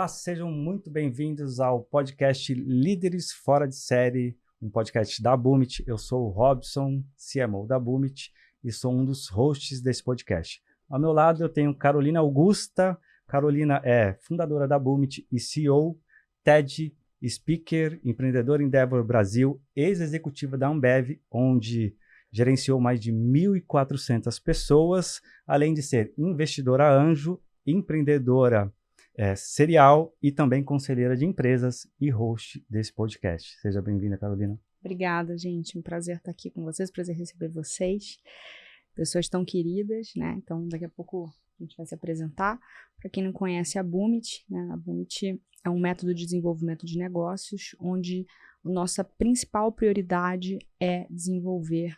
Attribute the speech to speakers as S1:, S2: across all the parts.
S1: Olá, sejam muito bem-vindos ao podcast Líderes Fora de Série, um podcast da Boomit. Eu sou o Robson, CMO da Boomit, e sou um dos hosts desse podcast. Ao meu lado eu tenho Carolina Augusta. Carolina é fundadora da Boomit e CEO, TED, speaker, empreendedora Endeavor Brasil, ex-executiva da Ambev, onde gerenciou mais de 1.400 pessoas, além de ser investidora anjo, empreendedora serial e também conselheira de empresas e host desse podcast. Seja bem-vinda, Carolina.
S2: Obrigada, gente. Um prazer estar aqui com vocês, prazer receber vocês. Pessoas tão queridas, né? Então, daqui a pouco a gente vai se apresentar. Para quem não conhece a Boomit, né? A Boomit é um método de desenvolvimento de negócios onde a nossa principal prioridade é desenvolver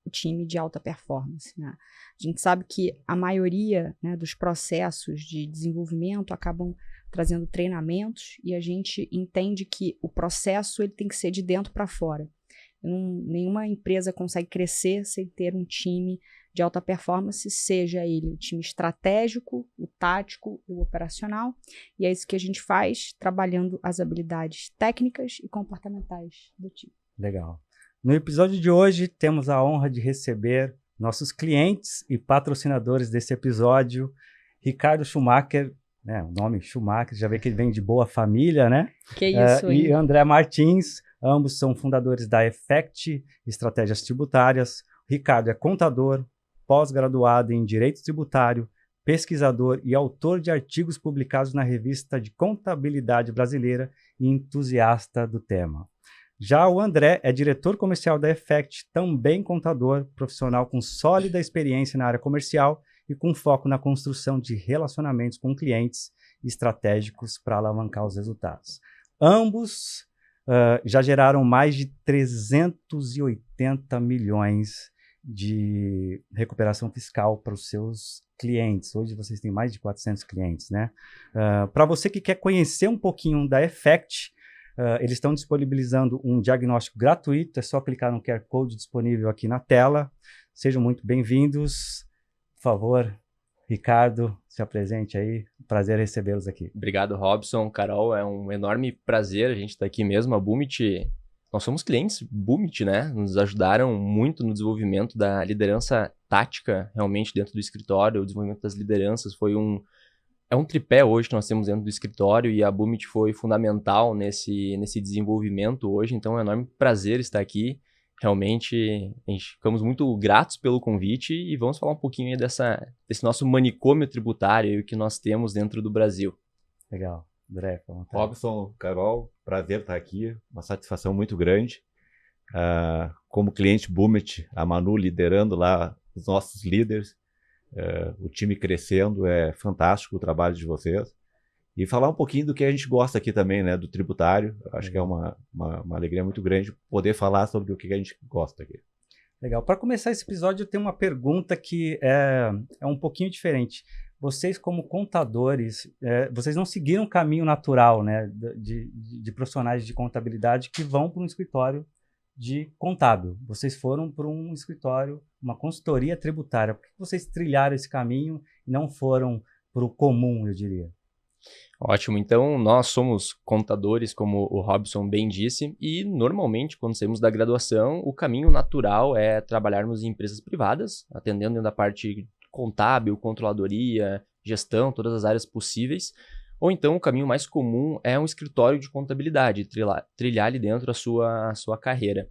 S2: o time de alta performance, né? A gente sabe que a maioria, né, dos processos de desenvolvimento acabam trazendo treinamentos e a gente entende que o processo ele tem que ser de dentro para fora. Nenhuma empresa consegue crescer sem ter um time de alta performance, seja ele o time estratégico, o tático, o operacional, e é isso que a gente faz, trabalhando as habilidades técnicas e comportamentais do time.
S1: Legal. No episódio de hoje, temos a honra de receber nossos clientes e patrocinadores desse episódio, Ricardo Schumacher, né, o nome Schumacher, já vê que ele vem de boa família, né?
S2: Que isso,
S1: e André Martins, ambos são fundadores da Effect Estratégias Tributárias. Ricardo é contador, pós-graduado em Direito Tributário, pesquisador e autor de artigos publicados na revista de Contabilidade Brasileira e entusiasta do tema. Já o André é diretor comercial da Effect, também contador, profissional com sólida experiência na área comercial e com foco na construção de relacionamentos com clientes estratégicos para alavancar os resultados. Ambos já geraram mais de 380 milhões de recuperação fiscal para os seus clientes. Hoje vocês têm mais de 400 clientes, né? Para você que quer conhecer um pouquinho da Effect, eles estão disponibilizando um diagnóstico gratuito, é só clicar no QR Code disponível aqui na tela. Sejam muito bem-vindos. Por favor, Ricardo, se apresente aí. Prazer recebê-los aqui.
S3: Obrigado, Robson. Carol, é um enorme prazer a gente estar aqui mesmo. A Boomit, nós somos clientes Boomit, né? Nos ajudaram muito no desenvolvimento da liderança tática, realmente dentro do escritório. O desenvolvimento das lideranças foi um tripé hoje que nós temos dentro do escritório e a Boomit foi fundamental nesse desenvolvimento hoje, então é um enorme prazer estar aqui. Realmente, a gente ficamos muito gratos pelo convite e vamos falar um pouquinho aí desse nosso manicômio tributário e o que nós temos dentro do Brasil.
S1: Legal. André,
S4: Robson, Carol, prazer estar aqui, uma satisfação muito grande. Como cliente Boomit, a Manu liderando lá os nossos líderes, o time crescendo, é fantástico o trabalho de vocês. E falar um pouquinho do que a gente gosta aqui também, né, do tributário. Acho que é uma alegria muito grande poder falar sobre o que a gente gosta aqui.
S1: Legal. Para começar esse episódio, eu tenho uma pergunta que é um pouquinho diferente. Vocês, como contadores, vocês não seguiram um caminho natural, né, de profissionais de contabilidade que vão para um escritório de contábil. Vocês foram para um escritório, uma consultoria tributária. Por que vocês trilharam esse caminho e não foram para o comum, eu diria?
S3: Ótimo. Então, nós somos contadores, como o Robson bem disse, e normalmente, quando saímos da graduação, o caminho natural é trabalharmos em empresas privadas, atendendo da parte contábil, controladoria, gestão, todas as áreas possíveis. Ou então, o caminho mais comum é um escritório de contabilidade, trilhar ali dentro a sua carreira.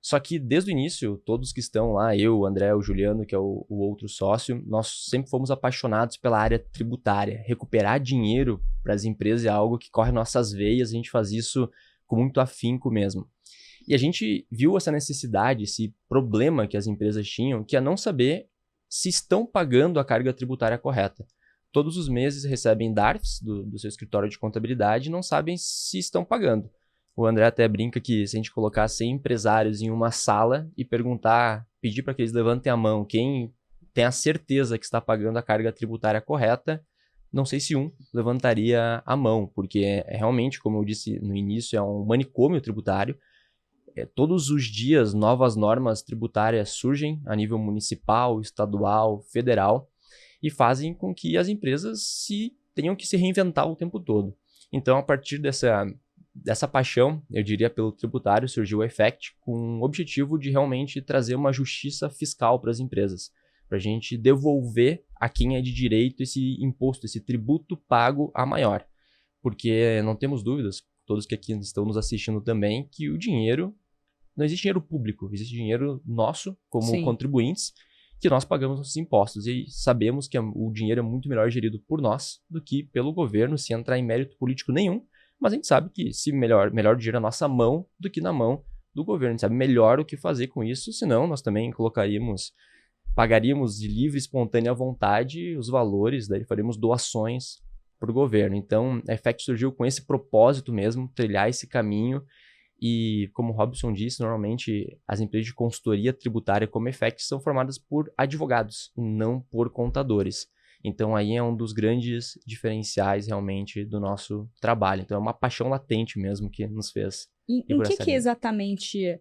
S3: Só que, desde o início, todos que estão lá, eu, o André, o Juliano, que é o outro sócio, nós sempre fomos apaixonados pela área tributária. Recuperar dinheiro para as empresas é algo que corre nossas veias, a gente faz isso com muito afinco mesmo. E a gente viu essa necessidade, esse problema que as empresas tinham, que é não saber se estão pagando a carga tributária correta. Todos os meses recebem DARFs do seu escritório de contabilidade e não sabem se estão pagando. O André até brinca que se a gente colocar 100 empresários em uma sala e pedir para que eles levantem a mão quem tem a certeza que está pagando a carga tributária correta, não sei se um levantaria a mão, porque realmente, como eu disse no início, é um manicômio tributário. Todos os dias novas normas tributárias surgem a nível municipal, estadual, federal, e fazem com que as empresas tenham que se reinventar o tempo todo. Então, a partir dessa paixão, eu diria, pelo tributário, surgiu o Effect com o objetivo de realmente trazer uma justiça fiscal para as empresas, para a gente devolver a quem é de direito esse imposto, esse tributo pago a maior. Porque não temos dúvidas, todos que aqui estão nos assistindo também, que o dinheiro, não existe dinheiro público, existe dinheiro nosso, como
S2: Sim.
S3: contribuintes, que nós pagamos os impostos. E sabemos que o dinheiro é muito melhor gerido por nós do que pelo governo, sem entrar em mérito político nenhum. Mas a gente sabe que se melhor o dinheiro na nossa mão do que na mão do governo. A gente sabe melhor o que fazer com isso, senão nós também pagaríamos de livre, espontânea vontade os valores, daí faríamos doações para o governo. Então, a Effect surgiu com esse propósito mesmo, trilhar esse caminho. E, como o Robson disse, normalmente as empresas de consultoria tributária como Effect são formadas por advogados, e não por contadores. Então, aí é um dos grandes diferenciais realmente do nosso trabalho. Então, é uma paixão latente mesmo que nos fez.
S2: E em que exatamente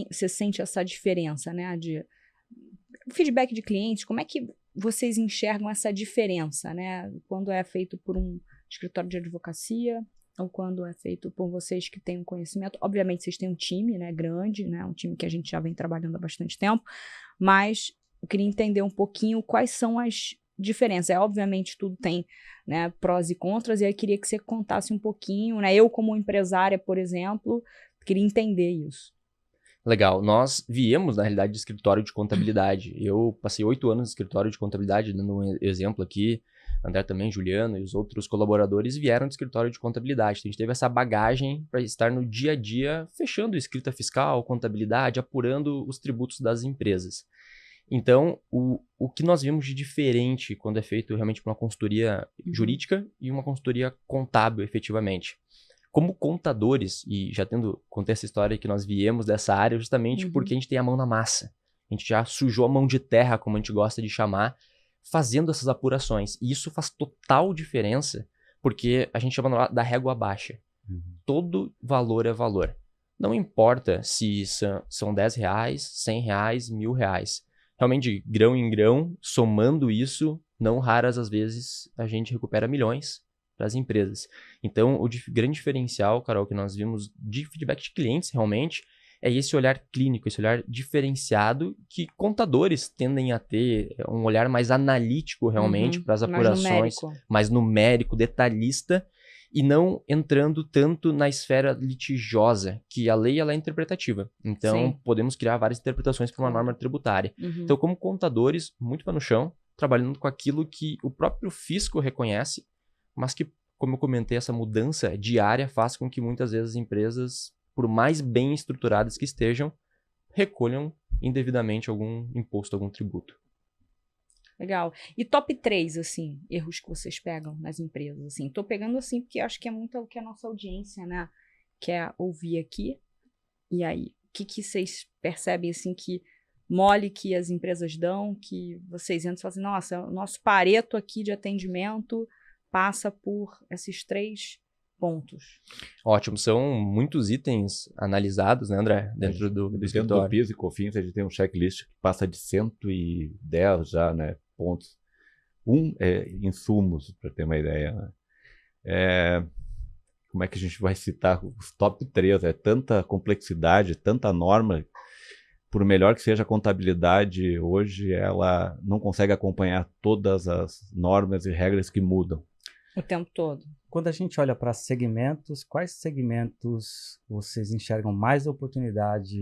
S2: você sente essa diferença, né? Feedback de clientes, como é que vocês enxergam essa diferença, né? Quando é feito por um escritório de advocacia ou quando é feito por vocês que têm um conhecimento. Obviamente, vocês têm um time, né, grande, né? Um time que a gente já vem trabalhando há bastante tempo, mas eu queria entender um pouquinho quais são as diferenças. Obviamente, tudo tem, né, prós e contras, e aí eu queria que você contasse um pouquinho, né? Eu, como empresária, por exemplo, queria entender isso.
S3: Legal. Nós viemos, na realidade, de escritório de contabilidade. Eu passei 8 anos no escritório de contabilidade, dando um exemplo aqui. André também, Juliano e os outros colaboradores vieram de escritório de contabilidade. Então, a gente teve essa bagagem para estar no dia a dia, fechando escrita fiscal, contabilidade, apurando os tributos das empresas. Então, o que nós vimos de diferente quando é feito realmente por uma consultoria jurídica e uma consultoria contábil, efetivamente. Como contadores, e já contei essa história que nós viemos dessa área justamente porque a gente tem a mão na massa. A gente já sujou a mão de terra, como a gente gosta de chamar, fazendo essas apurações. E isso faz total diferença, porque a gente chama da régua baixa. Todo valor é valor. Não importa se são R$10, R$100, R$1.000. Realmente, grão em grão, somando isso, não raras às vezes a gente recupera milhões para as empresas. Então, o grande diferencial, Carol, que nós vimos de feedback de clientes realmente, é esse olhar clínico, esse olhar diferenciado que contadores tendem a ter, um olhar mais analítico realmente para as apurações, mais numérico, detalhista, e não entrando tanto na esfera litigiosa, que a lei ela é interpretativa. Então, podemos criar várias interpretações para uma norma tributária. Então, como contadores, muito pé no chão, trabalhando com aquilo que o próprio fisco reconhece, mas que, como eu comentei, essa mudança diária faz com que muitas vezes as empresas, por mais bem estruturadas que estejam, recolham indevidamente algum imposto, algum tributo.
S2: Legal. E top 3, assim, erros que vocês pegam nas empresas, assim. Tô pegando assim porque acho que é muito o que a nossa audiência, né, quer ouvir aqui. E aí, o que vocês percebem, assim, que mole que as empresas dão, que vocês entram e falam assim, nossa, o nosso Pareto aqui de atendimento passa por esses 3 pontos.
S3: Ótimo, são muitos itens analisados, né, André, dentro do escritório.
S4: Dentro do PIS e COFINS, a gente tem um checklist que passa de 110 já, né, pontos. Insumos, para ter uma ideia, né? Como é que a gente vai citar os top 3? É tanta complexidade, tanta norma. Por melhor que seja a contabilidade, hoje ela não consegue acompanhar todas as normas e regras que mudam.
S2: O tempo todo.
S1: Quando a gente olha para segmentos, quais segmentos vocês enxergam mais oportunidade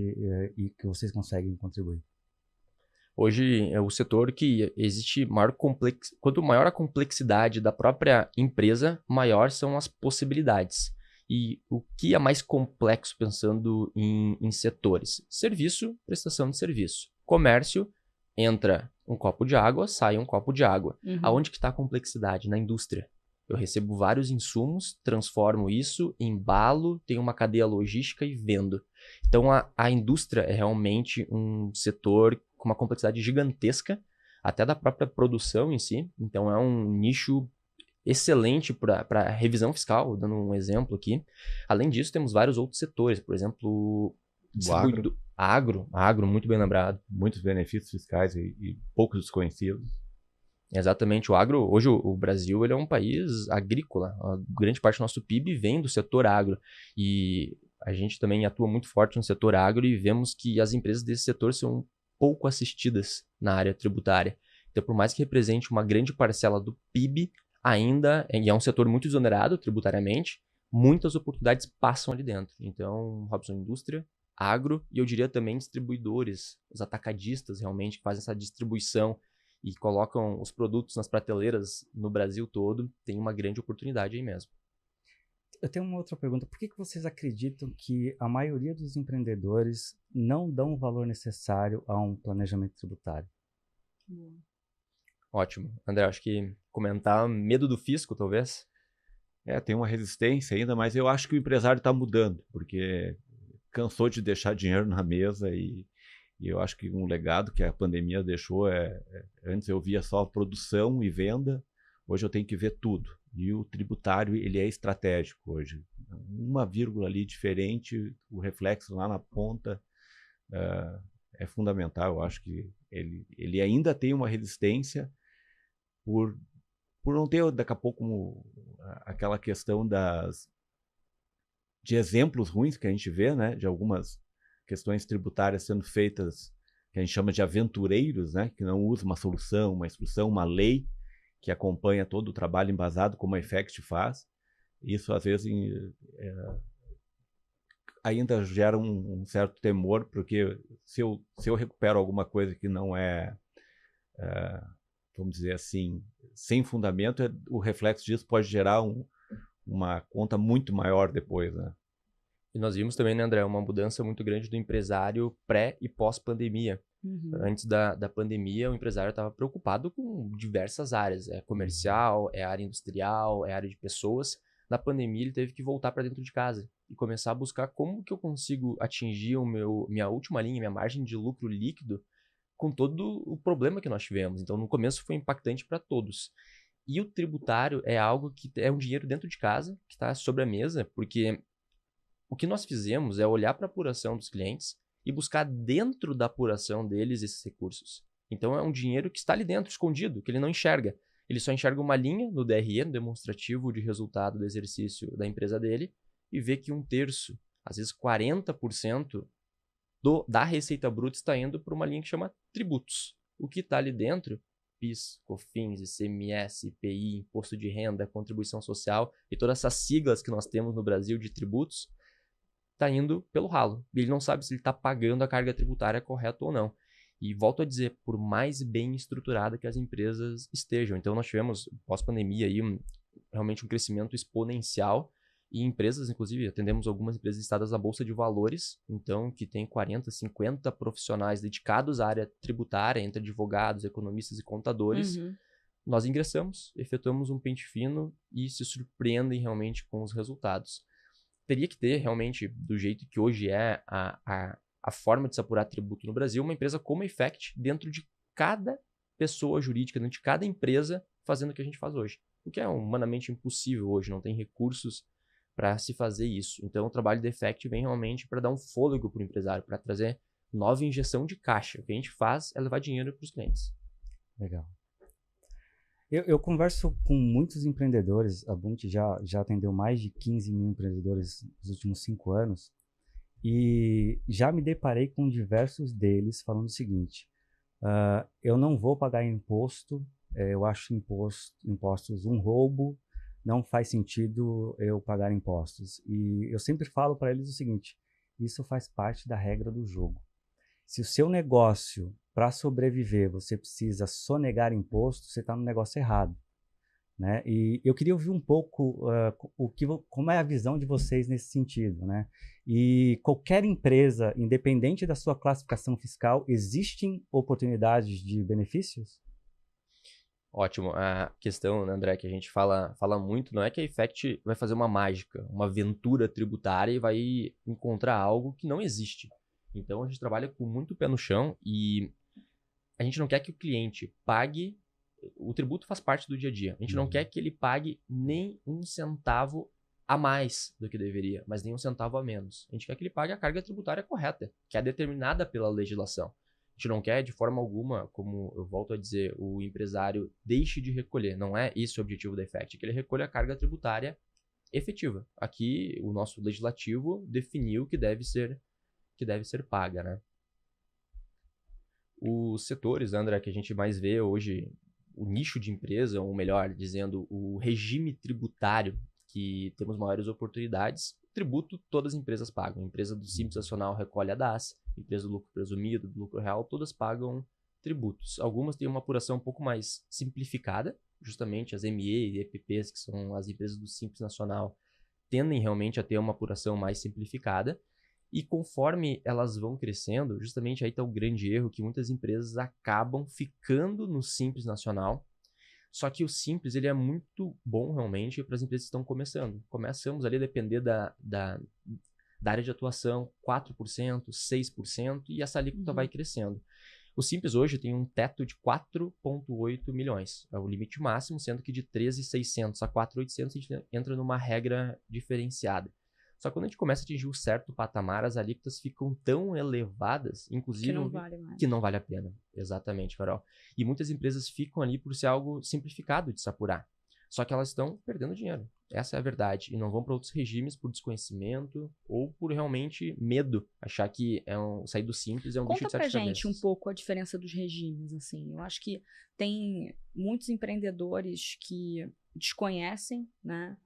S1: e que vocês conseguem contribuir?
S3: Hoje é o setor que existe quanto maior a complexidade da própria empresa, maior são as possibilidades. E o que é mais complexo pensando em setores? Serviço, prestação de serviço. Comércio, entra um copo de água, sai um copo de água. Aonde que está a complexidade? Na indústria. Eu recebo vários insumos, transformo isso, embalo, tenho uma cadeia logística e vendo. Então, a indústria é realmente um setor com uma complexidade gigantesca, até da própria produção em si. Então, é um nicho excelente para revisão fiscal, dando um exemplo aqui. Além disso, temos vários outros setores, por exemplo,
S4: o
S3: agro, muito bem lembrado.
S4: Muitos benefícios fiscais e poucos desconhecidos.
S3: Exatamente, o agro, hoje o Brasil ele é um país agrícola, a grande parte do nosso PIB vem do setor agro, e a gente também atua muito forte no setor agro e vemos que as empresas desse setor são pouco assistidas na área tributária. Então, por mais que represente uma grande parcela do PIB, ainda e é um setor muito desonerado tributariamente, muitas oportunidades passam ali dentro. Então, Robson, indústria, agro e eu diria também distribuidores, os atacadistas realmente que fazem essa distribuição e colocam os produtos nas prateleiras no Brasil todo, tem uma grande oportunidade aí mesmo.
S1: Eu tenho uma outra pergunta. Por que vocês acreditam que a maioria dos empreendedores não dão o valor necessário a um planejamento tributário?
S3: Ótimo. André, acho que comentar medo do fisco, talvez.
S4: Tem uma resistência ainda, mas eu acho que o empresário está mudando, porque cansou de deixar dinheiro na mesa e eu acho que um legado que a pandemia deixou antes eu via só produção e venda, hoje eu tenho que ver tudo. E o tributário, ele é estratégico hoje. Uma vírgula ali diferente, o reflexo lá na ponta é fundamental. Eu acho que ele ainda tem uma resistência por não ter, daqui a pouco, aquela questão de exemplos ruins que a gente vê, né, de algumas questões tributárias sendo feitas, que a gente chama de aventureiros, né, que não usam uma solução, uma instrução, uma lei que acompanha todo o trabalho embasado, como a Effect faz. Isso, às vezes, ainda gera um certo temor, porque se eu recupero alguma coisa que não vamos dizer assim, sem fundamento, o reflexo disso pode gerar uma conta muito maior depois, né?
S3: E nós vimos também, né, André, uma mudança muito grande do empresário pré e pós-pandemia. Antes da pandemia, o empresário estava preocupado com diversas áreas. É comercial, é área industrial, é área de pessoas. Na pandemia, ele teve que voltar para dentro de casa e começar a buscar como que eu consigo atingir minha última linha, minha margem de lucro líquido com todo o problema que nós tivemos. Então, no começo foi impactante para todos. E o tributário é algo que é um dinheiro dentro de casa, que está sobre a mesa, porque o que nós fizemos é olhar para a apuração dos clientes e buscar dentro da apuração deles esses recursos. Então é um dinheiro que está ali dentro, escondido, que ele não enxerga. Ele só enxerga uma linha no DRE, no demonstrativo de resultado do exercício da empresa dele, e vê que 1/3, às vezes 40% da receita bruta está indo para uma linha que chama tributos. O que está ali dentro, PIS, COFINS, ICMS, IPI, Imposto de Renda, Contribuição Social e todas essas siglas que nós temos no Brasil de tributos, está indo pelo ralo. Ele não sabe se ele está pagando a carga tributária correta ou não. E volto a dizer, por mais bem estruturada que as empresas estejam. Então nós tivemos, pós-pandemia, aí, realmente um crescimento exponencial e empresas, inclusive, atendemos algumas empresas listadas na Bolsa de Valores, então que tem 40, 50 profissionais dedicados à área tributária, entre advogados, economistas e contadores. Nós ingressamos, efetuamos um pente fino e se surpreendem realmente com os resultados. Teria que ter realmente, do jeito que hoje é a forma de se apurar tributo no Brasil, uma empresa como a Effect dentro de cada pessoa jurídica, dentro de cada empresa, fazendo o que a gente faz hoje. O que é humanamente impossível hoje, não tem recursos para se fazer isso. Então o trabalho da Effect vem realmente para dar um fôlego para o empresário, para trazer nova injeção de caixa. O que a gente faz é levar dinheiro para os clientes.
S1: Legal. Eu converso com muitos empreendedores, a Bumt já atendeu mais de 15 mil empreendedores nos últimos 5 anos, e já me deparei com diversos deles falando o seguinte: eu não vou pagar imposto, eu acho impostos um roubo, não faz sentido eu pagar impostos. E eu sempre falo para eles o seguinte: isso faz parte da regra do jogo. Se o seu negócio, para sobreviver, você precisa sonegar imposto, você está no negócio errado, né? E eu queria ouvir um pouco como é a visão de vocês nesse sentido, né? E qualquer empresa, independente da sua classificação fiscal, existem oportunidades de benefícios?
S3: Ótimo. A questão, né, André, que a gente fala muito, não é que a Effect vai fazer uma mágica, uma aventura tributária e vai encontrar algo que não existe. Então a gente trabalha com muito pé no chão e a gente não quer que o cliente pague, o tributo faz parte do dia a dia, a gente não quer que ele pague nem um centavo a mais do que deveria, mas nem um centavo a menos. A gente quer que ele pague a carga tributária correta, que é determinada pela legislação. A gente não quer de forma alguma, como eu volto a dizer, o empresário deixe de recolher. Não é esse o objetivo da Effect, que ele recolha a carga tributária efetiva. Aqui o nosso legislativo definiu que deve ser paga, né? Os setores, André, que a gente mais vê hoje, o nicho de empresa, ou melhor dizendo, o regime tributário que temos maiores oportunidades, tributo todas as empresas pagam. A empresa do Simples Nacional recolhe a DAS, a empresa do lucro presumido, do lucro real, todas pagam tributos. Algumas têm uma apuração um pouco mais simplificada, justamente as ME e EPPs, que são as empresas do Simples Nacional, tendem realmente a ter uma apuração mais simplificada. E conforme elas vão crescendo, justamente aí está o grande erro que muitas empresas acabam ficando no Simples Nacional. Só que o Simples ele é muito bom realmente para as empresas que estão começando. Começamos ali a depender da área de atuação, 4%, 6%, e essa alíquota vai crescendo. O Simples hoje tem um teto de 4,8 milhões. É o limite máximo, sendo que de 13.600 a 4.800 a gente entra numa regra diferenciada. Só que quando a gente começa a atingir um certo patamar, as alíquotas ficam tão elevadas, inclusive,
S2: Que não vale mais.
S3: que não vale a pena. Exatamente, Carol. E muitas empresas ficam ali por ser algo simplificado de se apurar. Só que elas estão perdendo dinheiro. Essa é a verdade. E não vão para outros regimes por desconhecimento ou por realmente medo. Achar que sair do Simples é um bicho de
S2: Conta
S3: sete
S2: pra gente
S3: cabeças.
S2: um pouco a diferença dos regimes, assim. Eu acho que tem muitos empreendedores que desconhecem, né?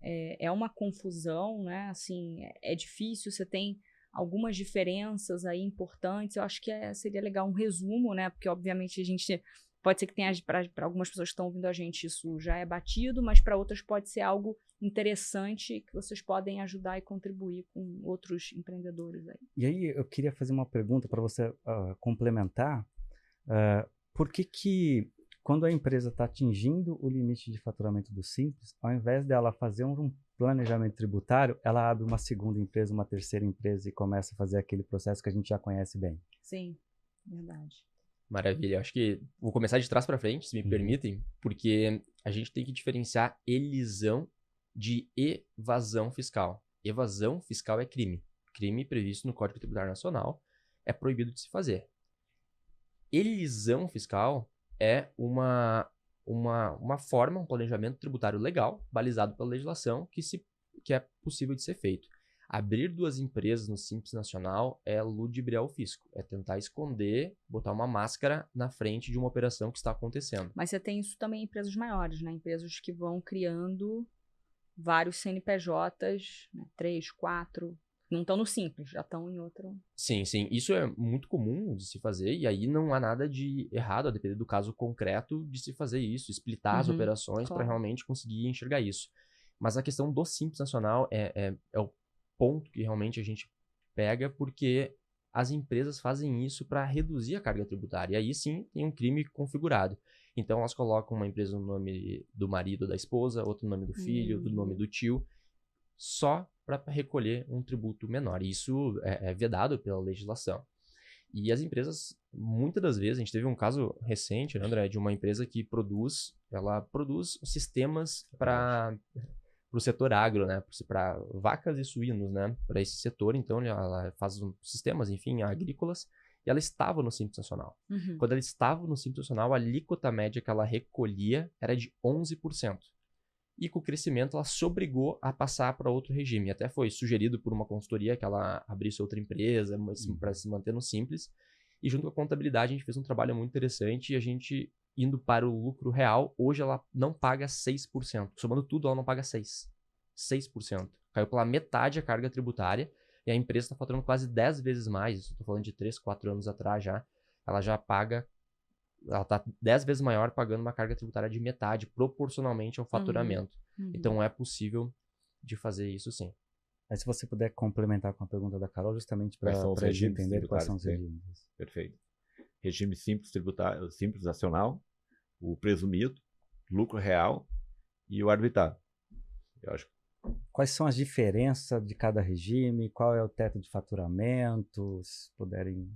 S2: É uma confusão, né? Assim, é difícil, você tem algumas diferenças aí importantes. Eu acho que seria legal um resumo, né? Porque, obviamente, a gente pode ser que tenha, para algumas pessoas que estão ouvindo a gente, isso já é batido, mas para outras pode ser algo interessante que vocês podem ajudar e contribuir com outros empreendedores aí.
S1: E aí eu queria fazer uma pergunta para você complementar. Por que quando a empresa está atingindo o limite de faturamento do Simples, ao invés dela fazer um planejamento tributário, ela abre uma segunda empresa, uma terceira empresa e começa a fazer aquele processo que a gente já conhece bem?
S2: Sim, verdade.
S3: Maravilha. Acho que vou começar de trás para frente, se me permitem, porque a gente tem que diferenciar elisão de evasão fiscal. Evasão fiscal é crime. Crime previsto no Código Tributário Nacional é proibido de se fazer. Elisão fiscal é uma forma, um planejamento tributário legal, balizado pela legislação, que é possível de ser feito. Abrir duas empresas no Simples Nacional é ludibriar o fisco, é tentar esconder, botar uma máscara na frente de uma operação que está acontecendo.
S2: Mas você tem isso também em empresas maiores, né? Empresas que vão criando vários CNPJs, né? 3, 4, não estão no Simples, já estão em outro.
S3: Sim, sim. Isso é muito comum de se fazer e aí não há nada de errado, a depender do caso concreto, de se fazer isso, explitar as operações para realmente conseguir enxergar isso. Mas a questão do Simples Nacional é o ponto que realmente a gente pega, porque as empresas fazem isso para reduzir a carga tributária. E aí sim tem um crime configurado. Então elas colocam uma empresa no nome do marido ou da esposa, outro no nome do filho, do nome do tio, só para recolher um tributo menor. E isso é vedado pela legislação. E as empresas, muitas das vezes, a gente teve um caso recente, né, André, de uma empresa que produz sistemas para o setor agro, né, para vacas e suínos, né, para esse setor. Então ela faz sistemas, enfim, agrícolas, e ela estava no Simples Nacional. Quando ela estava no Simples Nacional, a alíquota média que ela recolhia era de 11%. E com o crescimento ela se obrigou a passar para outro regime. Até foi sugerido por uma consultoria que ela abrisse outra empresa para se manter no Simples. E junto com a contabilidade a gente fez um trabalho muito interessante e a gente, indo para o lucro real, hoje ela não paga 6%. Somando tudo, ela não paga 6%. 6%. Caiu pela metade a carga tributária e a empresa está faturando quase 10 vezes mais. Isso estou falando de 3, 4 anos atrás já. Ela já paga... Ela está 10 vezes maior pagando uma carga tributária de metade, proporcionalmente ao faturamento. Então é possível de fazer isso sim.
S1: Aí se você puder complementar com a pergunta da Carol, justamente para a gente entender quais são os regimes.
S4: Perfeito. Regime simples tributário, simples nacional, o presumido, lucro real e o arbitrário. Eu acho.
S1: Quais são as diferenças de cada regime? Qual é o teto de faturamento? Se puderem...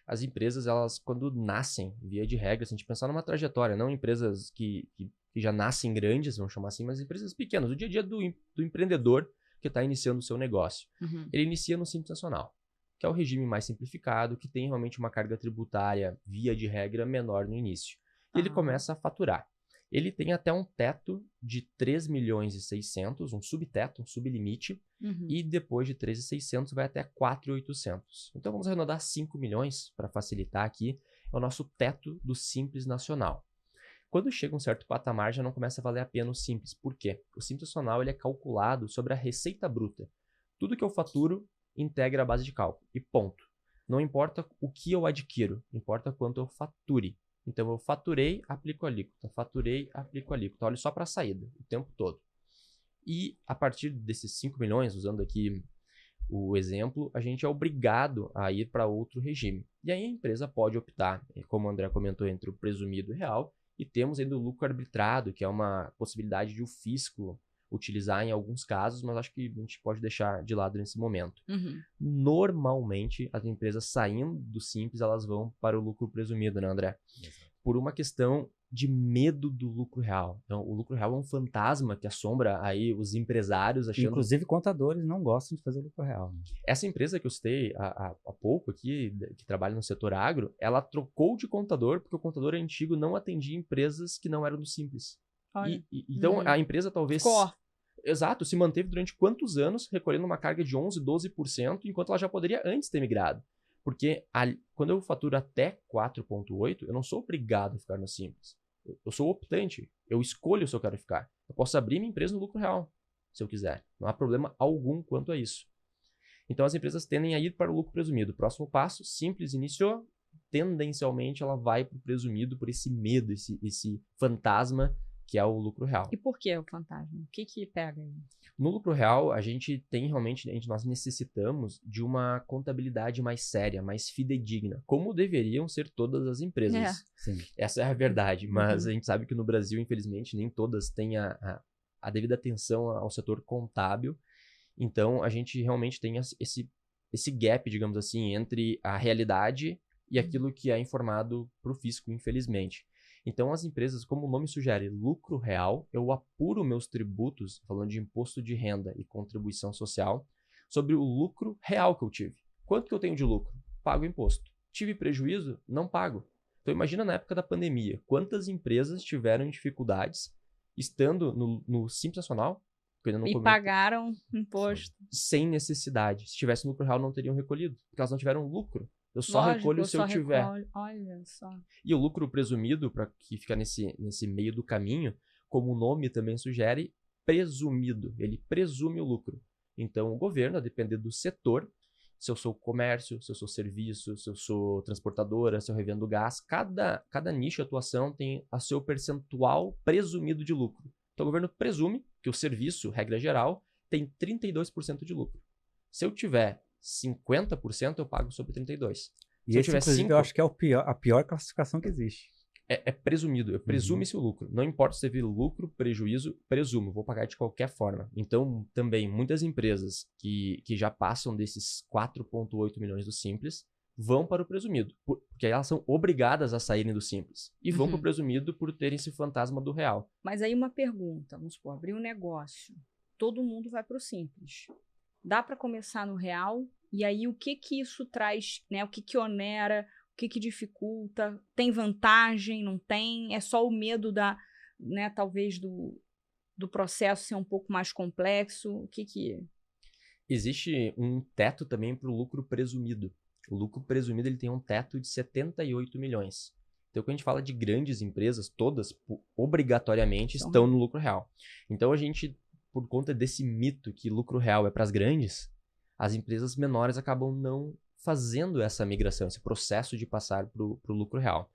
S3: As empresas, elas, quando nascem, via de regra, se a gente pensar numa trajetória, não empresas que já nascem grandes, vamos chamar assim, mas empresas pequenas, o dia a dia do empreendedor que está iniciando o seu negócio. Ele inicia no Simples Nacional, que é o regime mais simplificado, que tem realmente uma carga tributária, via de regra, menor no início. E ele começa a faturar. Ele tem até um teto de 3 milhões e 600, um subteto, um sublimite, e depois de 3.600 vai até 4.800. Então vamos arredondar 5 milhões para facilitar aqui, é o nosso teto do Simples Nacional. Quando chega um certo patamar, já não começa a valer a pena o Simples. Por quê? O Simples Nacional ele é calculado sobre a receita bruta. Tudo que eu faturo integra a base de cálculo, e ponto. Não importa o que eu adquiro, importa quanto eu fature. Então, eu faturei, aplico alíquota, faturei, aplico alíquota. Olho só para a saída, o tempo todo. E a partir desses 5 milhões, usando aqui o exemplo, a gente é obrigado a ir para outro regime. E aí a empresa pode optar, como o André comentou, entre o presumido e o real, e temos ainda o lucro arbitrado, que é uma possibilidade de o fisco utilizar em alguns casos, mas acho que a gente pode deixar de lado nesse momento. Normalmente, as empresas saindo do Simples, elas vão para o lucro presumido, né, André?
S4: Exato.
S3: Por uma questão de medo do lucro real. Então, o lucro real é um fantasma que assombra aí os empresários achando...
S1: Inclusive, contadores não gostam de fazer lucro real.
S3: Essa empresa que eu citei há pouco aqui, que trabalha no setor agro, ela trocou de contador porque o contador antigo não atendia empresas que não eram do Simples. Então, a empresa talvez... Exato, se manteve durante quantos anos recolhendo uma carga de 11%, 12%, enquanto ela já poderia antes ter migrado. Porque quando eu faturo até 4,8, eu não sou obrigado a ficar no Simples. Eu sou optante. Eu escolho se eu quero ficar. Eu posso abrir minha empresa no lucro real, se eu quiser. Não há problema algum quanto a isso. Então, as empresas tendem a ir para o lucro presumido. Próximo passo, Simples iniciou. Tendencialmente, ela vai para o presumido por esse medo, esse fantasma que é o lucro real.
S2: E por que o fantasma? O que pega aí?
S3: No lucro real, a gente tem realmente, nós necessitamos de uma contabilidade mais séria, mais fidedigna, como deveriam ser todas as empresas.
S1: Sim.
S3: Essa é a verdade, mas a gente sabe que no Brasil, infelizmente, nem todas têm a devida atenção ao setor contábil. Então, a gente realmente tem esse gap, digamos assim, entre a realidade e aquilo que é informado para o fisco, infelizmente. Então, as empresas, como o nome sugere, lucro real, eu apuro meus tributos, falando de imposto de renda e contribuição social, sobre o lucro real que eu tive. Quanto que eu tenho de lucro? Pago imposto. Tive prejuízo? Não pago. Então, imagina na época da pandemia, quantas empresas tiveram dificuldades estando no Simples Nacional, que eu ainda não
S2: pagaram imposto.
S3: Sem necessidade. Se tivesse lucro real, não teriam recolhido, porque elas não tiveram lucro. Eu só recolho se eu tiver.
S2: Olha só.
S3: E o lucro presumido, para que fica nesse meio do caminho, como o nome também sugere, presumido. Ele presume o lucro. Então, o governo, a depender do setor, se eu sou comércio, se eu sou serviço, se eu sou transportadora, se eu revendo gás, cada nicho de atuação tem a seu percentual presumido de lucro. Então, o governo presume que o serviço, regra geral, tem 32% de lucro. Se eu tiver 50%, eu pago sobre 32%.
S1: E esse, inclusive, eu acho que é a pior classificação que existe.
S3: É presumido. Presume-se o lucro. Não importa se teve lucro, prejuízo, presumo. Vou pagar de qualquer forma. Então, também, muitas empresas que já passam desses 4,8 milhões do Simples vão para o presumido. Porque aí elas são obrigadas a saírem do Simples. E vão para o presumido por terem esse fantasma do real.
S2: Mas aí uma pergunta. Vamos supor, abrir um negócio. Todo mundo vai para o Simples. Dá para começar no real? E aí, o que isso traz, né? O que onera, o que dificulta? Tem vantagem, não tem? É só o medo né, talvez do processo ser um pouco mais complexo? O que...
S3: Existe um teto também para o lucro presumido. O lucro presumido ele tem um teto de 78 milhões. Então, quando a gente fala de grandes empresas, todas obrigatoriamente estão no lucro real. Então, a gente, por conta desse mito que lucro real é para as grandes, as empresas menores acabam não fazendo essa migração, esse processo de passar para o lucro real.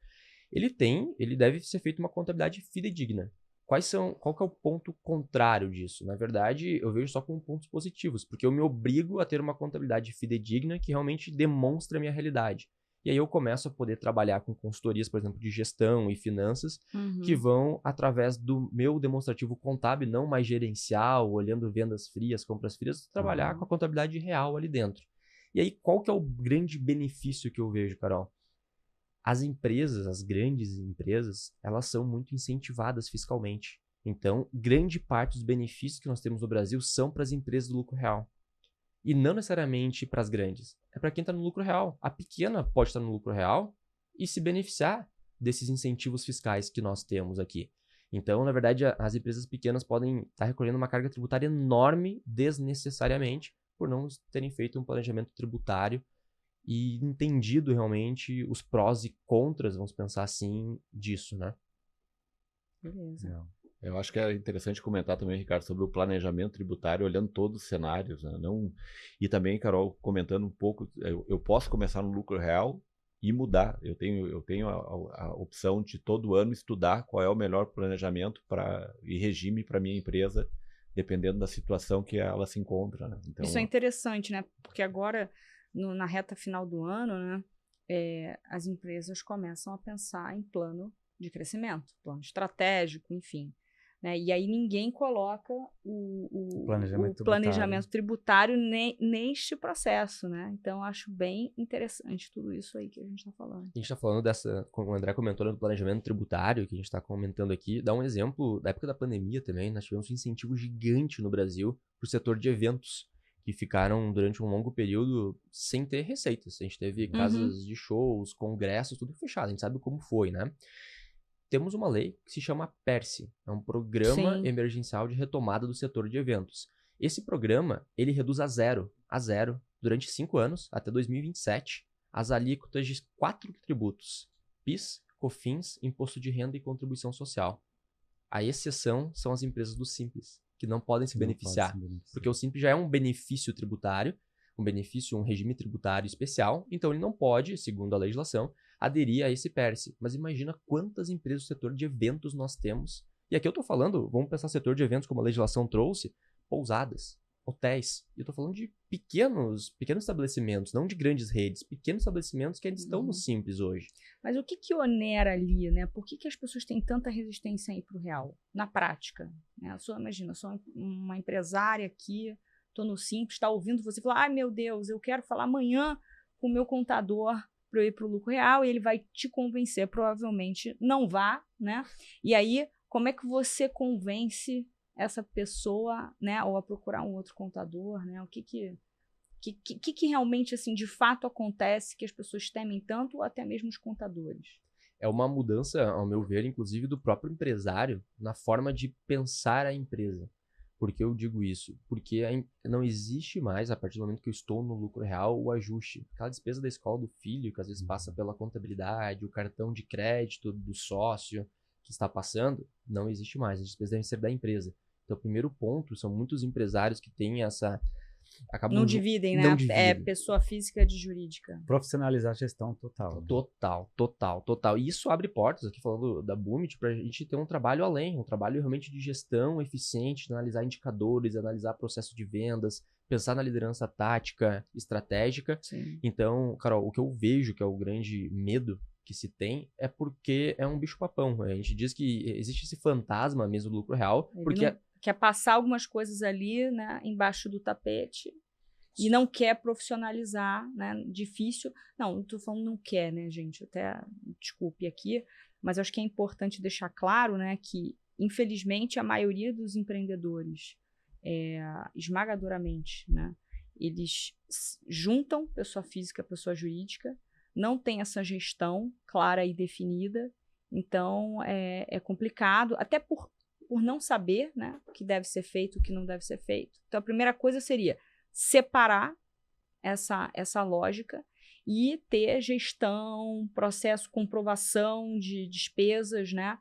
S3: Ele deve ser feito uma contabilidade fidedigna. Qual que é o ponto contrário disso? Na verdade, eu vejo só com pontos positivos, porque eu me obrigo a ter uma contabilidade fidedigna que realmente demonstra a minha realidade. E aí eu começo a poder trabalhar com consultorias, por exemplo, de gestão e finanças, que vão, através do meu demonstrativo contábil, não mais gerencial, olhando vendas frias, compras frias, trabalhar com a contabilidade real ali dentro. E aí, qual que é o grande benefício que eu vejo, Carol? As empresas, as grandes empresas, elas são muito incentivadas fiscalmente. Então, grande parte dos benefícios que nós temos no Brasil são para as empresas do lucro real. E não necessariamente para as grandes. É para quem está no lucro real. A pequena pode estar no lucro real e se beneficiar desses incentivos fiscais que nós temos aqui. Então, na verdade, as empresas pequenas podem estar recolhendo uma carga tributária enorme desnecessariamente por não terem feito um planejamento tributário e entendido realmente os prós e contras, vamos pensar assim, disso, né?
S2: Beleza.
S4: Eu acho que é interessante comentar também, Ricardo, sobre o planejamento tributário, olhando todos os cenários, né? Não... E também, Carol, comentando um pouco, eu posso começar no lucro real e mudar. Eu tenho a opção de todo ano estudar qual é o melhor planejamento e regime para minha empresa, dependendo da situação que ela se encontra, né? Então,
S2: Isso é interessante, né? Porque agora, na reta final do ano, né, as empresas começam a pensar em plano de crescimento, plano estratégico, enfim. Né? E aí ninguém coloca o planejamento tributário neste processo, né? Então, eu acho bem interessante tudo isso aí que a gente está falando.
S3: A gente está falando como o André comentou, do planejamento tributário, que a gente está comentando aqui. Dá um exemplo, da época da pandemia também, nós tivemos um incentivo gigante no Brasil para o setor de eventos, que ficaram durante um longo período sem ter receitas. A gente teve casas de shows, congressos, tudo fechado. A gente sabe como foi, né? Temos uma lei que se chama PERSE, é um programa emergencial de retomada do setor de eventos. Esse programa, ele reduz a zero, durante 5 anos, até 2027, as alíquotas de 4 tributos: PIS, COFINS, Imposto de Renda e Contribuição Social. A exceção são as empresas do Simples, que não podem se beneficiar, porque o Simples já é um benefício tributário, um regime tributário especial, então ele não pode, segundo a legislação, aderir a esse PERSE. Mas imagina quantas empresas do setor de eventos nós temos. E aqui eu estou falando, vamos pensar setor de eventos como a legislação trouxe, pousadas, hotéis. E eu estou falando de pequenos estabelecimentos, não de grandes redes, pequenos estabelecimentos que ainda estão no Simples hoje.
S2: Mas o que onera ali, né? Por que as pessoas têm tanta resistência aí para o real? Na prática, né? Imagina, eu sou uma empresária aqui, estou no Simples, está ouvindo você falar, ai meu Deus, eu quero falar amanhã com o meu contador para eu ir para o lucro real, e ele vai te convencer, provavelmente não vá, né? E aí, como é que você convence essa pessoa, né, ou a procurar um outro contador, né? O que realmente, assim, de fato acontece que as pessoas temem tanto, ou até mesmo os contadores?
S3: É uma mudança, ao meu ver, inclusive do próprio empresário, na forma de pensar a empresa. Por que eu digo isso? Porque não existe mais, a partir do momento que eu estou no lucro real, o ajuste. Aquela despesa da escola do filho, que às vezes passa pela contabilidade, o cartão de crédito do sócio que está passando, não existe mais. As despesas devem ser da empresa. Então, o primeiro ponto, são muitos empresários que têm essa...
S2: Não dividem, né? É pessoa física de jurídica.
S1: Profissionalizar a gestão total.
S3: Total. E isso abre portas, aqui falando da Boomit, para a gente ter um trabalho além, um trabalho realmente de gestão eficiente, de analisar indicadores, analisar processo de vendas, pensar na liderança tática, estratégica.
S2: Sim.
S3: Então, Carol, o que eu vejo que é o grande medo que se tem é porque é um bicho-papão. A gente diz que existe esse fantasma mesmo do lucro real, porque...
S2: Quer passar algumas coisas ali, né, embaixo do tapete e não quer profissionalizar, né? Difícil. Não estou falando não quer, né, gente? Até desculpe aqui, mas eu acho que é importante deixar claro, né, que infelizmente a maioria dos empreendedores, esmagadoramente, né, eles juntam pessoa física, pessoa jurídica, não tem essa gestão clara e definida, então é complicado, até por não saber, né, o que deve ser feito, o que não deve ser feito. Então, a primeira coisa seria separar essa lógica e ter gestão, processo, comprovação de despesas, né,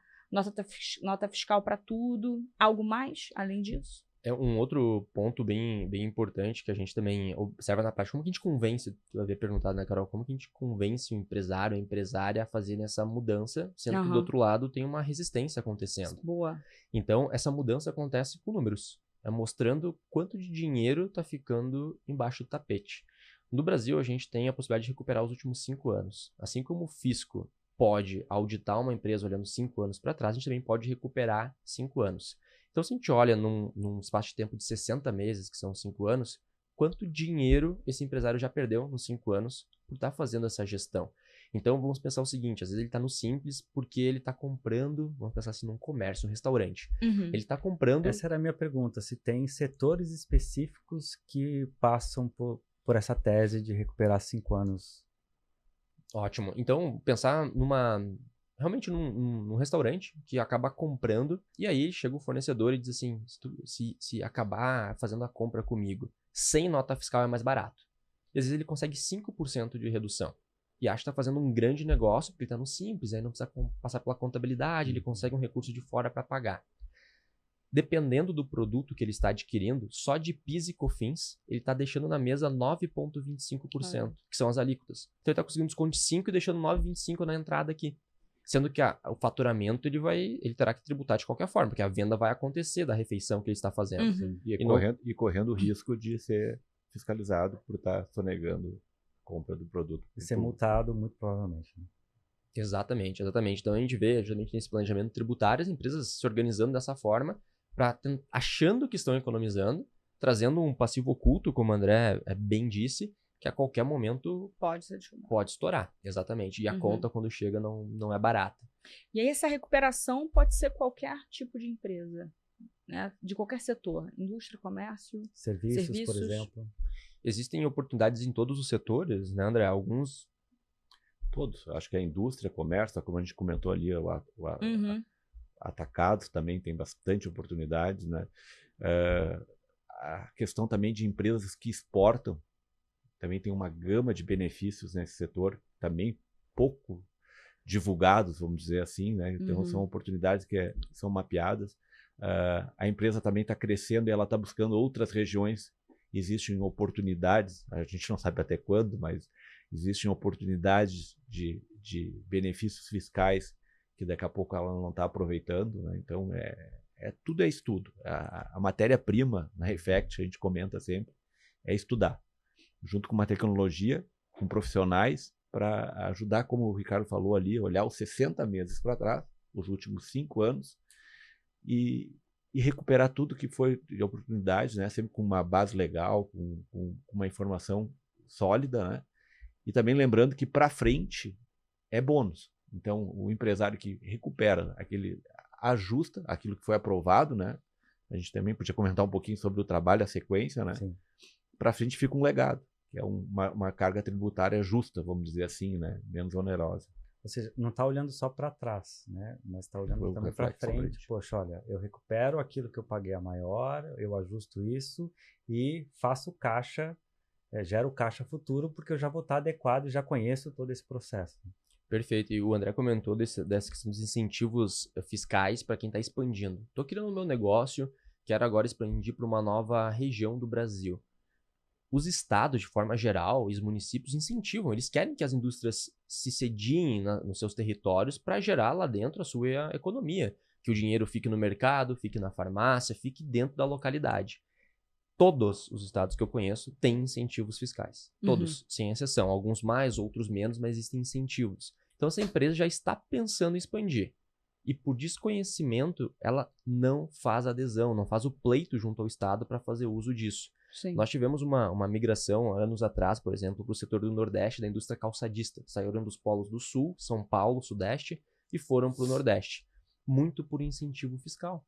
S2: nota fiscal para tudo. Algo mais além disso?
S3: É um outro ponto bem importante que a gente também observa na prática. Como que a gente convence, tu havia perguntado, né, Carol, como que a gente convence o empresário, a empresária a fazer essa mudança, sendo que do outro lado tem uma resistência acontecendo.
S2: Boa.
S3: Então, essa mudança acontece com números, mostrando quanto de dinheiro está ficando embaixo do tapete. No Brasil, a gente tem a possibilidade de recuperar os últimos 5 anos. Assim como o fisco pode auditar uma empresa olhando 5 anos para trás, a gente também pode recuperar 5 anos. Então, se a gente olha num espaço de tempo de 60 meses, que são 5 anos, quanto dinheiro esse empresário já perdeu nos 5 anos por estar fazendo essa gestão? Então, vamos pensar o seguinte, às vezes ele está no simples porque ele está comprando, vamos pensar assim, num comércio, um restaurante. Ele está comprando...
S1: Essa era a minha pergunta, se tem setores específicos que passam por essa tese de recuperar 5 anos.
S3: Ótimo. Então, pensar realmente num restaurante que acaba comprando, e aí chega o fornecedor e diz assim, se acabar fazendo a compra comigo, sem nota fiscal é mais barato. E às vezes ele consegue 5% de redução. E acha que está fazendo um grande negócio, porque está no simples, aí não precisa passar pela contabilidade, ele consegue um recurso de fora para pagar. Dependendo do produto que ele está adquirindo, só de PIS e COFINS, ele está deixando na mesa 9,25%, que são as alíquotas. Então ele está conseguindo desconto de 5% e deixando 9,25% na entrada aqui. Sendo que o faturamento ele terá que tributar de qualquer forma, porque a venda vai acontecer da refeição que ele está fazendo.
S4: E correndo o risco de ser fiscalizado por estar sonegando a compra do produto.
S1: E ser multado, muito provavelmente. Né?
S3: Exatamente. Então a gente vê, geralmente nesse planejamento tributário, as empresas se organizando dessa forma, achando que estão economizando, trazendo um passivo oculto, como o André bem disse, que a qualquer momento pode estourar. Exatamente. E a conta, quando chega, não é barata.
S2: E aí essa recuperação pode ser qualquer tipo de empresa, né? De qualquer setor. Indústria, comércio,
S1: serviços, por exemplo.
S3: Existem oportunidades em todos os setores, né, André? Alguns...
S4: Todos. Acho que a indústria, comércio, como a gente comentou ali, atacados também tem bastante oportunidades, né? A questão também de empresas que exportam, também tem uma gama de benefícios nesse setor, também pouco divulgados, vamos dizer assim, né? Então são oportunidades que são mapeadas. A empresa também está crescendo e ela está buscando outras regiões. Existem oportunidades, a gente não sabe até quando, mas existem oportunidades de benefícios fiscais que daqui a pouco ela não está aproveitando, né? Então tudo é estudo. A matéria-prima na Refect, a gente comenta sempre, é estudar. Junto com uma tecnologia, com profissionais, para ajudar, como o Ricardo falou ali, olhar os 60 meses para trás, os últimos 5 anos, e recuperar tudo que foi de oportunidades, né? Sempre com uma base legal, com uma informação sólida, né? E também lembrando que para frente é bônus. Então, o empresário que recupera ajusta aquilo que foi aprovado, né? A gente também podia comentar um pouquinho sobre o trabalho, a sequência, né? Para frente fica um legado, que é uma carga tributária justa, vamos dizer assim, né? Menos onerosa.
S1: Ou seja, não está olhando só para trás, né? Mas está olhando também para frente. Poxa, olha, eu recupero aquilo que eu paguei a maior, eu ajusto isso e faço caixa, gero caixa futuro, porque eu já vou estar adequado e já conheço todo esse processo.
S3: Perfeito. E o André comentou dessa questão dos incentivos fiscais para quem está expandindo. Estou criando o meu negócio, quero agora expandir para uma nova região do Brasil. Os estados, de forma geral, e os municípios incentivam, eles querem que as indústrias se sediem nos seus territórios para gerar lá dentro a sua economia, que o dinheiro fique no mercado, fique na farmácia, fique dentro da localidade. Todos os estados que eu conheço têm incentivos fiscais, todos, sem exceção, alguns mais, outros menos, mas existem incentivos. Então essa empresa já está pensando em expandir. E por desconhecimento, ela não faz adesão, não faz o pleito junto ao estado para fazer uso disso.
S2: Sim.
S3: Nós tivemos uma migração anos atrás, por exemplo, para o setor do Nordeste da indústria calçadista. Saíram dos polos do Sul, São Paulo, Sudeste, e foram para o Nordeste. Muito por incentivo fiscal.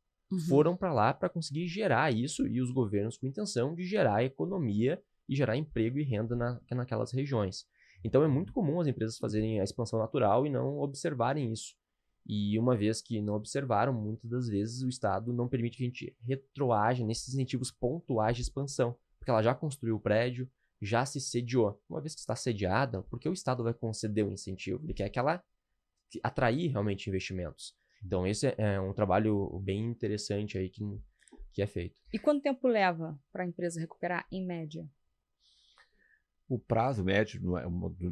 S3: Foram para lá para conseguir gerar isso, e os governos com intenção de gerar economia e gerar emprego e renda naquelas regiões. Então é muito comum as empresas fazerem a expansão natural e não observarem isso. E uma vez que não observaram, muitas das vezes o Estado não permite que a gente retroaja nesses incentivos pontuais de expansão, porque ela já construiu o prédio, já se sediou. Uma vez que está sediada, por que o Estado vai conceder o incentivo? Ele quer que ela atrair realmente investimentos. Então esse é um trabalho bem interessante aí que é feito.
S2: E quanto tempo leva para a empresa recuperar, em média?
S4: O prazo médio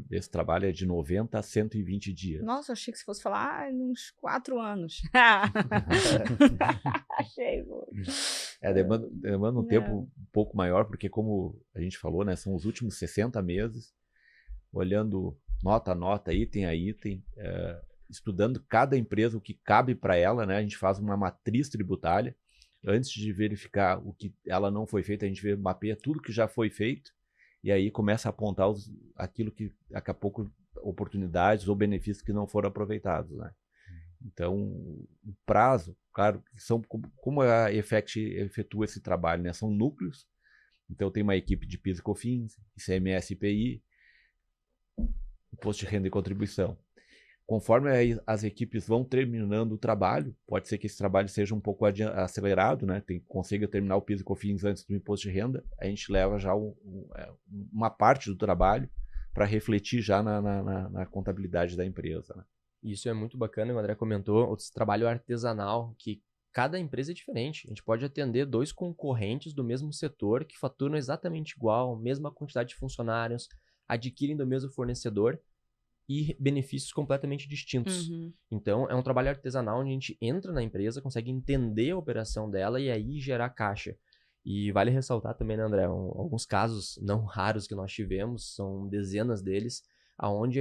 S4: desse trabalho é de 90 a 120 dias.
S2: Nossa, achei que você fosse falar uns 4 anos. Achei.
S4: Demanda um tempo um pouco maior, porque como a gente falou, né, são os últimos 60 meses, olhando nota a nota, item a item, estudando cada empresa, o que cabe para ela, né, a gente faz uma matriz tributária. Antes de verificar o que ela não foi feito, a gente mapeia tudo que já foi feito, e aí começa a apontar aquilo que daqui a pouco oportunidades ou benefícios que não foram aproveitados, né? Então, o prazo, claro, como a Effect efetua esse trabalho, né? São núcleos, então tem uma equipe de PIS e COFINS, ICMS e IPI, Imposto de Renda e Contribuição. Conforme as equipes vão terminando o trabalho, pode ser que esse trabalho seja um pouco acelerado, né? Consiga terminar o PIS e COFINS antes do imposto de renda, a gente leva já uma parte do trabalho para refletir já na contabilidade da empresa, né?
S3: Isso é muito bacana, o André comentou, esse trabalho artesanal, que cada empresa é diferente. A gente pode atender 2 concorrentes do mesmo setor que faturam exatamente igual, mesma quantidade de funcionários, adquirem do mesmo fornecedor, e benefícios completamente distintos. Então, é um trabalho artesanal onde a gente entra na empresa, consegue entender a operação dela e aí gerar caixa. E vale ressaltar também, né, André, alguns casos não raros que nós tivemos, são dezenas deles, onde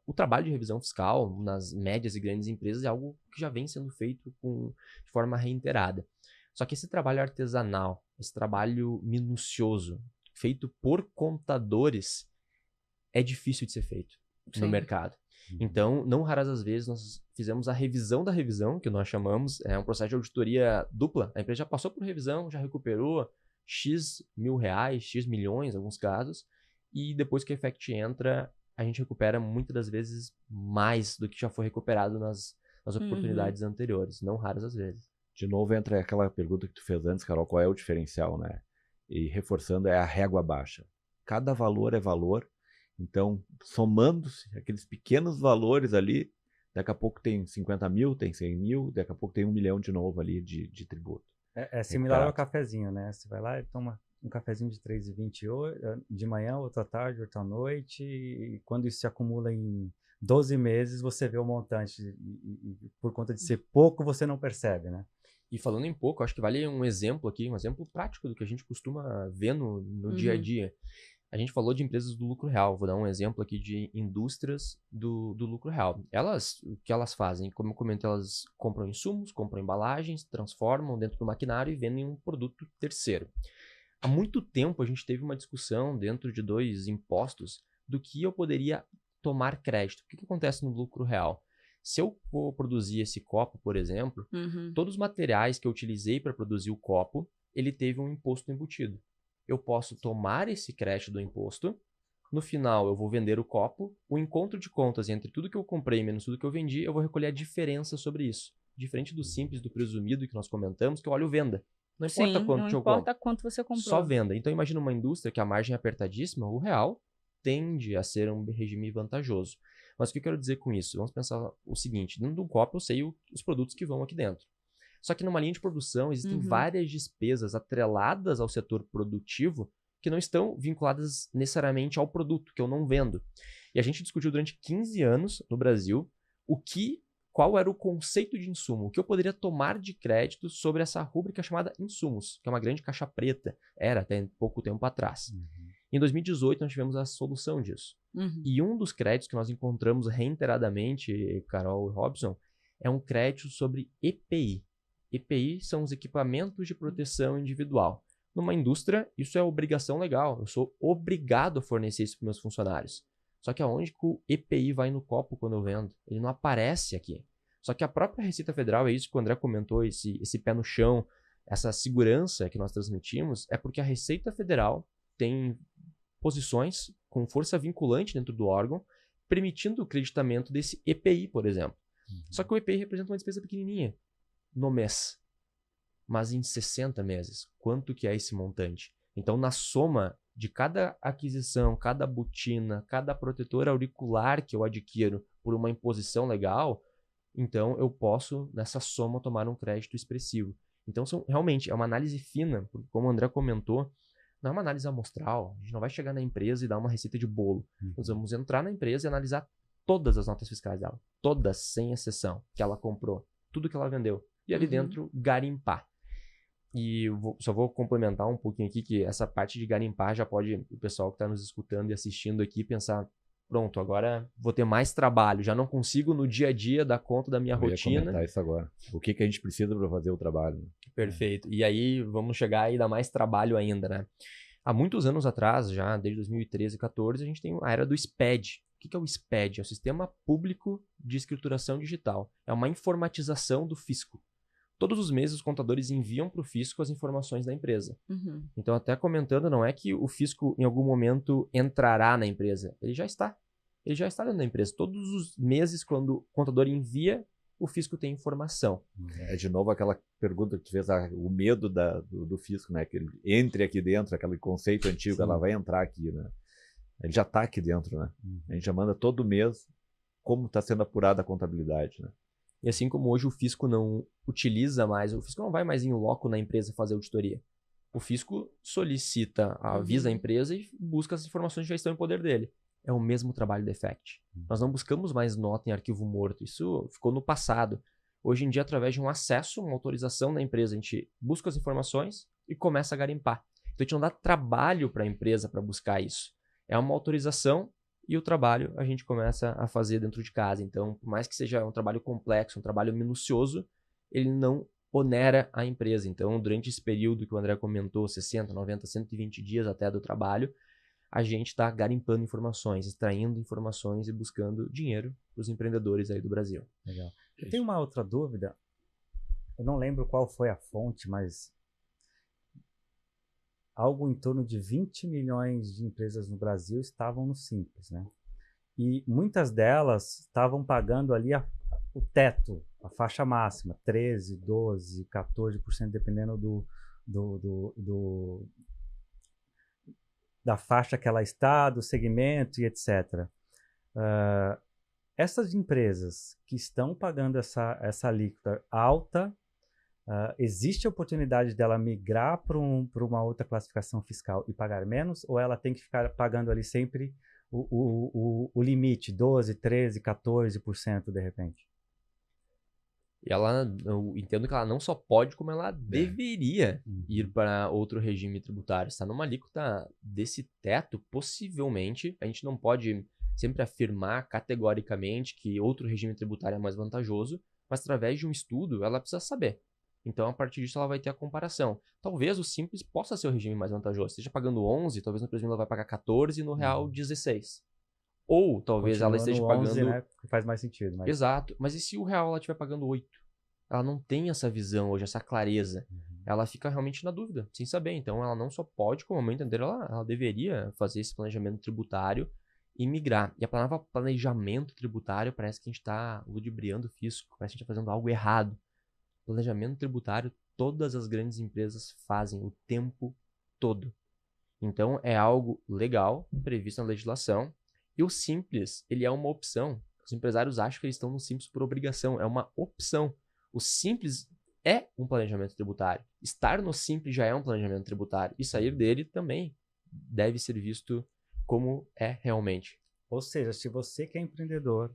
S3: o trabalho de revisão fiscal nas médias e grandes empresas é algo que já vem sendo feito de forma reiterada. Só que esse trabalho artesanal, esse trabalho minucioso, feito por contadores, é difícil de ser feito no mercado. Então, não raras as vezes, nós fizemos a revisão da revisão, que nós chamamos, é um processo de auditoria dupla. A empresa já passou por revisão, já recuperou X mil reais, X milhões, em alguns casos, e depois que a Effect entra, a gente recupera muitas das vezes mais do que já foi recuperado nas oportunidades anteriores, não raras as vezes.
S4: De novo, entra aquela pergunta que tu fez antes, Carol, qual é o diferencial, né? E reforçando, é a régua baixa. Cada valor é valor. Então, somando-se aqueles pequenos valores ali, daqui a pouco tem 50 mil, tem 100 mil, daqui a pouco tem 1 milhão de novo ali de tributo.
S1: É similar ao cafezinho, né? Você vai lá e toma um cafezinho de 3,20 de manhã, outro à tarde, outro à noite, e quando isso se acumula em 12 meses, você vê o montante, e por conta de ser pouco, você não percebe, né?
S3: E falando em pouco, acho que vale um exemplo aqui, um exemplo prático do que a gente costuma ver no dia a dia. A gente falou de empresas do lucro real, vou dar um exemplo aqui de indústrias do lucro real. O que elas fazem? Como eu comentei, elas compram insumos, compram embalagens, transformam dentro do maquinário e vendem um produto terceiro. Há muito tempo a gente teve uma discussão dentro de 2 impostos do que eu poderia tomar crédito. O que acontece no lucro real? Se eu for produzir esse copo, por exemplo, todos os materiais que eu utilizei para produzir o copo, ele teve um imposto embutido. Eu posso tomar esse crédito do imposto, no final eu vou vender o copo, o encontro de contas entre tudo que eu comprei menos tudo que eu vendi, eu vou recolher a diferença sobre isso. Diferente do simples, do presumido que nós comentamos, que eu olho venda. Não importa quanto eu compro.
S2: Não importa quanto você comprou.
S3: Só venda. Então imagina uma indústria que a margem é apertadíssima, o real tende a ser um regime vantajoso. Mas o que eu quero dizer com isso? Vamos pensar o seguinte, dentro de um copo eu sei os produtos que vão aqui dentro. Só que numa linha de produção existem várias despesas atreladas ao setor produtivo que não estão vinculadas necessariamente ao produto, que eu não vendo. E a gente discutiu durante 15 anos no Brasil qual era o conceito de insumo, o que eu poderia tomar de crédito sobre essa rúbrica chamada insumos, que é uma grande caixa preta, era até pouco tempo atrás. Em 2018 nós tivemos a solução disso. E um dos créditos que nós encontramos reiteradamente, Carol e Robson, é um crédito sobre EPI. EPI são os equipamentos de proteção individual. Numa indústria, isso é obrigação legal. Eu sou obrigado a fornecer isso para meus funcionários. Só que aonde que o EPI vai no copo quando eu vendo? Ele não aparece aqui. Só que a própria Receita Federal, é isso que o André comentou, esse pé no chão, essa segurança que nós transmitimos, é porque a Receita Federal tem posições com força vinculante dentro do órgão, permitindo o creditamento desse EPI, por exemplo. Só que o EPI representa uma despesa pequenininha no mês, mas em 60 meses, quanto que é esse montante? Então, na soma de cada aquisição, cada botina, cada protetor auricular que eu adquiro por uma imposição legal, então eu posso, nessa soma, tomar um crédito expressivo. Então, realmente, é uma análise fina, porque como o André comentou, não é uma análise amostral, a gente não vai chegar na empresa e dar uma receita de bolo. Nós vamos entrar na empresa e analisar todas as notas fiscais dela, todas, sem exceção, que ela comprou, tudo que ela vendeu. E ali dentro, garimpar. E só vou complementar um pouquinho aqui, que essa parte de garimpar já pode, o pessoal que está nos escutando e assistindo aqui, pensar, pronto, agora vou ter mais trabalho, já não consigo no dia a dia dar conta da minha rotina.
S4: Eu ia comentar isso agora. O que a gente precisa para fazer o trabalho?
S3: Perfeito. E aí vamos chegar e dar mais trabalho ainda, né? Há muitos anos atrás, já desde 2013 e 2014, a gente tem a era do SPED. O que é o SPED? É o Sistema Público de Escrituração Digital. É uma informatização do fisco. Todos os meses os contadores enviam para o fisco as informações da empresa.
S2: Uhum.
S3: Então, até comentando, não é que o fisco em algum momento entrará na empresa. Ele já está. Ele já está dentro da empresa. Todos os meses, quando o contador envia, o fisco tem informação.
S4: É de novo aquela pergunta que tu fez, o medo do fisco, né? Que ele entre aqui dentro, aquele conceito antigo, ela vai entrar aqui, né? Ele já está aqui dentro, né? A gente já manda todo mês como está sendo apurada a contabilidade, né?
S3: E assim como hoje o fisco não utiliza mais, o fisco não vai mais em loco na empresa fazer auditoria. O fisco solicita, avisa a empresa e busca as informações que já estão em poder dele. É o mesmo trabalho da Effect. Nós não buscamos mais nota em arquivo morto. Isso ficou no passado. Hoje em dia, através de um acesso, uma autorização da empresa, a gente busca as informações e começa a garimpar. Então, a gente não dá trabalho para a empresa para buscar isso. É uma autorização e o trabalho a gente começa a fazer dentro de casa. Então, por mais que seja um trabalho complexo, um trabalho minucioso, ele não onera a empresa. Então, durante esse período que o André comentou, 60, 90, 120 dias até do trabalho, a gente está garimpando informações, extraindo informações e buscando dinheiro para os empreendedores aí do Brasil.
S1: Legal. Eu tenho uma outra dúvida. Eu não lembro qual foi a fonte, mas algo em torno de 20 milhões de empresas no Brasil estavam no Simples, né? E muitas delas estavam pagando ali o teto, a faixa máxima, 13%, 12%, 14%, dependendo da faixa que ela está, do segmento e etc. Essas empresas que estão pagando essa alíquota alta, existe a oportunidade dela migrar para uma outra classificação fiscal e pagar menos, ou ela tem que ficar pagando ali sempre o limite, 12%, 13%, 14% de repente?
S3: E eu entendo que ela não só pode, como ela deveria ir para outro regime tributário. Está numa alíquota desse teto, possivelmente, a gente não pode sempre afirmar categoricamente que outro regime tributário é mais vantajoso, mas através de um estudo ela precisa saber. Então, a partir disso, ela vai ter a comparação. Talvez o Simples possa ser o regime mais vantajoso. Esteja pagando 11, talvez no presumido ela vai pagar 14 e no real 16. Ou talvez ela esteja pagando...
S1: 11, né? Faz mais sentido. Mas...
S3: Exato. Mas e se o real ela estiver pagando 8? Ela não tem essa visão hoje, essa clareza. Ela fica realmente na dúvida, sem saber. Então, ela não só pode, como ao meu entender, ela deveria fazer esse planejamento tributário e migrar. E a palavra planejamento tributário parece que a gente está ludibriando o fisco, parece que a gente está fazendo algo errado. Planejamento tributário, todas as grandes empresas fazem o tempo todo. Então, é algo legal, previsto na legislação. E o Simples, ele é uma opção. Os empresários acham que eles estão no Simples por obrigação. É uma opção. O Simples é um planejamento tributário. Estar no Simples já é um planejamento tributário. E sair dele também deve ser visto como é realmente.
S1: Ou seja, se você que é empreendedor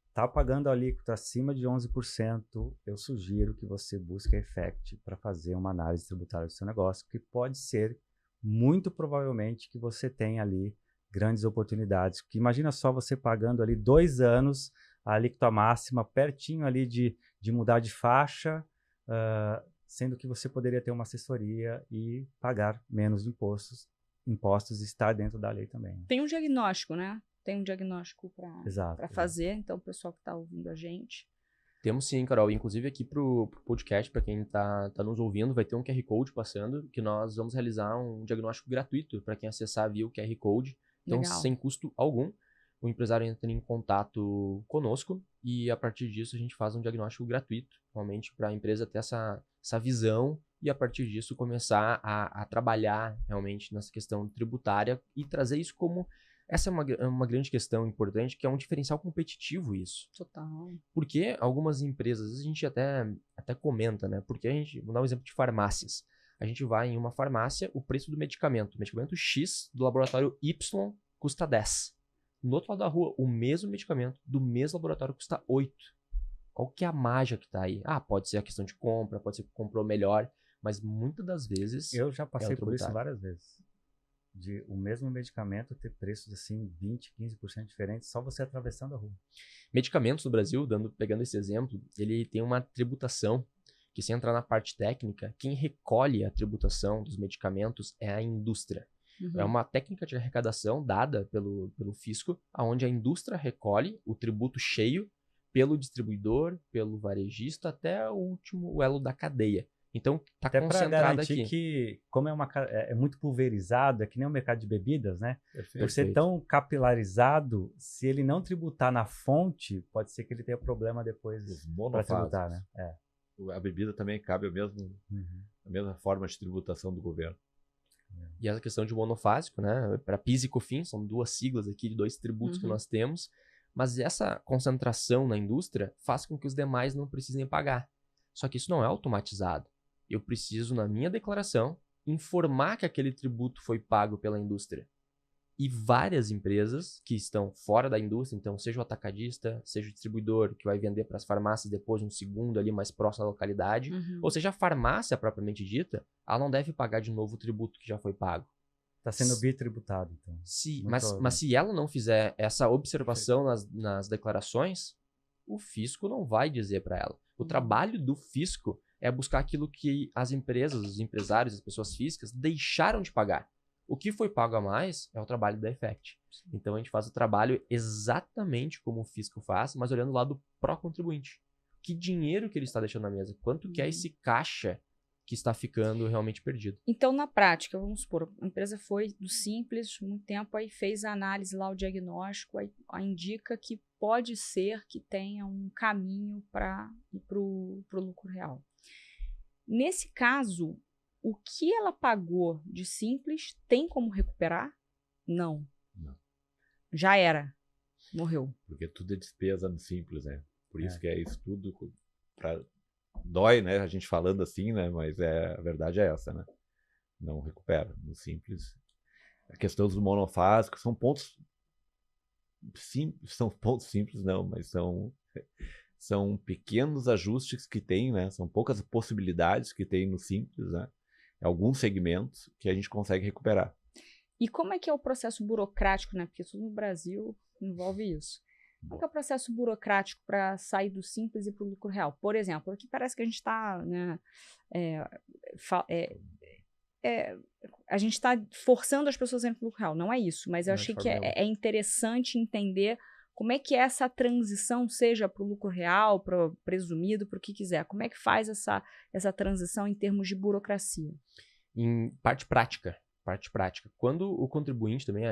S1: está pagando a alíquota acima de 11%, eu sugiro que você busque a Effect para fazer uma análise tributária do seu negócio, que pode ser, muito provavelmente, que você tenha ali grandes oportunidades. Porque imagina só você pagando ali 2 anos a alíquota máxima, pertinho ali de mudar de faixa, sendo que você poderia ter uma assessoria e pagar menos impostos e estar dentro da lei também.
S2: Tem um diagnóstico, né? Tem um diagnóstico para fazer,
S1: Exato.
S2: então o pessoal que está ouvindo a gente.
S3: Temos sim, Carol. Inclusive aqui pro podcast, para quem tá nos ouvindo, vai ter um QR Code passando, que nós vamos realizar um diagnóstico gratuito para quem acessar via o QR Code. Então,
S2: Legal.
S3: sem custo algum, o empresário entra em contato conosco e a partir disso a gente faz um diagnóstico gratuito, realmente para a empresa ter essa visão e a partir disso começar a trabalhar realmente nessa questão tributária e trazer isso como... Essa é uma grande questão importante, que é um diferencial competitivo isso.
S2: Total.
S3: Porque algumas empresas, às vezes a gente até comenta, né? Porque a gente, vou dar um exemplo de farmácias. A gente vai em uma farmácia, o preço do medicamento X do laboratório Y custa 10. No outro lado da rua, o mesmo medicamento do mesmo laboratório custa 8. Qual que é a mágica que está aí? Pode ser a questão de compra, pode ser que comprou melhor, mas muitas das vezes...
S1: Eu já passei por isso várias vezes. De o mesmo medicamento ter preços assim 20%, 15% diferentes só você atravessando a rua.
S3: Medicamentos no Brasil, pegando esse exemplo, ele tem uma tributação que, sem entrar na parte técnica, quem recolhe a tributação dos medicamentos é a indústria. É uma técnica de arrecadação dada pelo fisco, onde a indústria recolhe o tributo cheio pelo distribuidor, pelo varejista, até o último elo da cadeia. Então, está concentrado
S1: garantir
S3: aqui.
S1: Que, como é muito pulverizado, é que nem o mercado de bebidas, né?
S4: Perfeito.
S1: Por ser tão capilarizado, se ele não tributar na fonte, pode ser que ele tenha problema depois para tributar, né?
S4: A bebida também cabe a mesma forma de tributação do governo.
S3: E essa questão de monofásico, né? Para PIS e COFINS, são 2 siglas aqui de 2 tributos que nós temos, mas essa concentração na indústria faz com que os demais não precisem pagar. Só que isso não é automatizado. Eu preciso, na minha declaração, informar que aquele tributo foi pago pela indústria. E várias empresas que estão fora da indústria, então seja o atacadista, seja o distribuidor que vai vender para as farmácias depois um segundo ali mais próximo da localidade, ou seja a farmácia propriamente dita, ela não deve pagar de novo o tributo que já foi pago.
S1: Está sendo bitributado, então.
S3: Mas se ela não fizer essa observação nas declarações, o fisco não vai dizer para ela. O trabalho do fisco é buscar aquilo que as empresas, os empresários, as pessoas físicas deixaram de pagar. O que foi pago a mais é o trabalho da Effect. Então a gente faz o trabalho exatamente como o fisco faz, mas olhando lá do pró-contribuinte. Que dinheiro que ele está deixando na mesa? Quanto que é esse caixa que está ficando realmente perdido?
S2: Então, na prática, vamos supor, a empresa foi do Simples, muito tempo, aí fez a análise lá, o diagnóstico, aí indica que pode ser que tenha um caminho para ir para o lucro real. Nesse caso, o que ela pagou de Simples tem como recuperar? Não. Já era. Morreu.
S4: Porque tudo é despesa no Simples, né? Por isso que é isso tudo. Dói, né? A gente falando assim, né? Mas a verdade é essa, né? Não recupera. No Simples. A questão dos monofásicos são pontos simples, não, mas são pequenos ajustes que tem, né? São poucas possibilidades que tem no Simples, né? Alguns segmentos que a gente consegue recuperar.
S2: E como é que é o processo burocrático, né? Porque tudo no Brasil envolve isso. Como é que é o processo burocrático para sair do Simples e para o lucro real? Por exemplo, aqui parece que a gente está, né, a gente está forçando as pessoas a ir para o lucro real. Não é isso, mas eu achei que é interessante entender como é que é essa transição, seja para o lucro real, para o presumido, para o que quiser. Como é que faz essa transição em termos de burocracia?
S3: Em parte prática. Quando o contribuinte também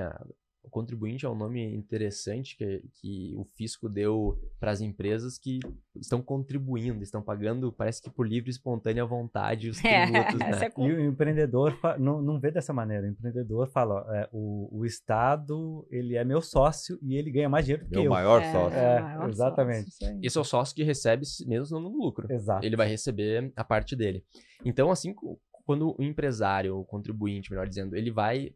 S3: o contribuinte é um nome interessante que o fisco deu para as empresas que estão contribuindo, estão pagando, parece que por livre e espontânea vontade os tributos. Né?
S1: E o empreendedor não vê dessa maneira. O empreendedor fala, o Estado ele é meu sócio e ele ganha mais dinheiro do que eu.
S4: Meu maior sócio.
S2: Maior
S1: exatamente.
S2: Sócio,
S3: esse é o sócio que recebe mesmo no lucro.
S1: Exato.
S3: Ele vai receber a parte dele. Então, assim, quando o empresário, o contribuinte, melhor dizendo, ele vai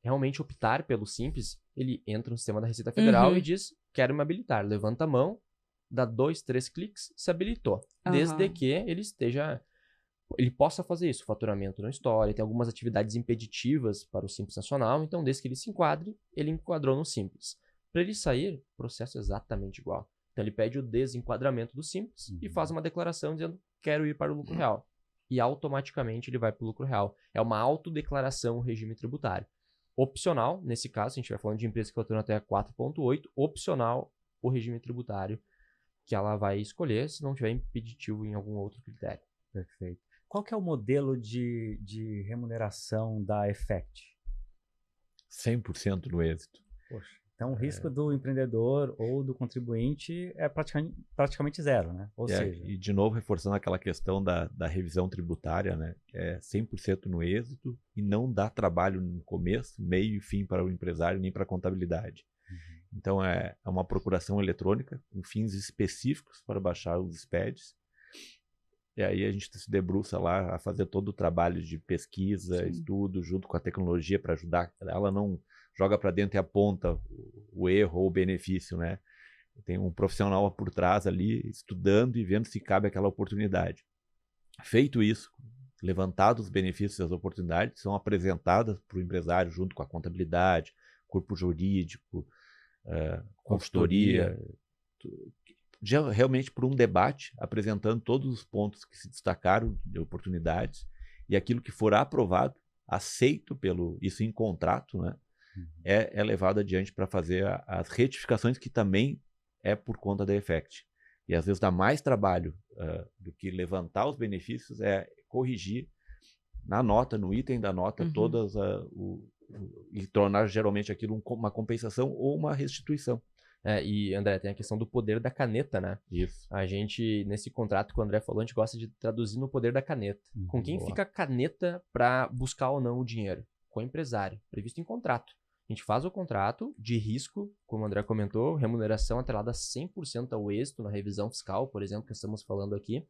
S3: realmente optar pelo Simples, ele entra no sistema da Receita Federal e diz, quero me habilitar. Levanta a mão, dá 2, 3 cliques, se habilitou. Desde que ele possa fazer isso. O faturamento não estoura, tem algumas atividades impeditivas para o Simples Nacional, então desde que ele se enquadre, ele enquadrou no Simples. Para ele sair, o processo é exatamente igual. Então ele pede o desenquadramento do Simples e faz uma declaração dizendo, quero ir para o lucro real. E automaticamente ele vai para o lucro real. É uma autodeclaração regime tributário. Opcional, nesse caso, a gente vai falando de empresas que faturam até 4,8, opcional o regime tributário que ela vai escolher se não tiver impeditivo em algum outro critério.
S1: Perfeito. Qual que é o modelo de remuneração da Effect?
S4: 100% no êxito.
S1: Poxa, então o risco do empreendedor ou do contribuinte é praticamente zero, né? Ou seja...
S4: E de novo, reforçando aquela questão da revisão tributária, né? É 100% no êxito e não dá trabalho no começo, meio e fim para o empresário, nem para a contabilidade. Então é uma procuração eletrônica com fins específicos para baixar os SPEDs. E aí a gente se debruça lá a fazer todo o trabalho de pesquisa, estudo, junto com a tecnologia para ajudar. Ela não joga para dentro e aponta o erro ou o benefício, né? Tem um profissional por trás ali, estudando e vendo se cabe aquela oportunidade. Feito isso, levantados os benefícios e as oportunidades, são apresentadas para o empresário junto com a contabilidade, corpo jurídico, consultoria, realmente por um debate, apresentando todos os pontos que se destacaram de oportunidades, e aquilo que for aprovado aceito isso em contrato, né, é levado adiante para fazer as retificações, que também é por conta da Effect. E às vezes dá mais trabalho do que levantar os benefícios, é corrigir na nota, no item da nota, todas e tornar geralmente aquilo uma compensação ou uma restituição.
S3: E André, tem a questão do poder da caneta, né?
S4: Isso.
S3: A gente, nesse contrato que o André falou, a gente gosta de traduzir no poder da caneta. Com quem fica a caneta para buscar ou não o dinheiro? Com o empresário, previsto em contrato. A gente faz o contrato de risco, como o André comentou, remuneração atrelada 100% ao êxito na revisão fiscal, por exemplo, que estamos falando aqui.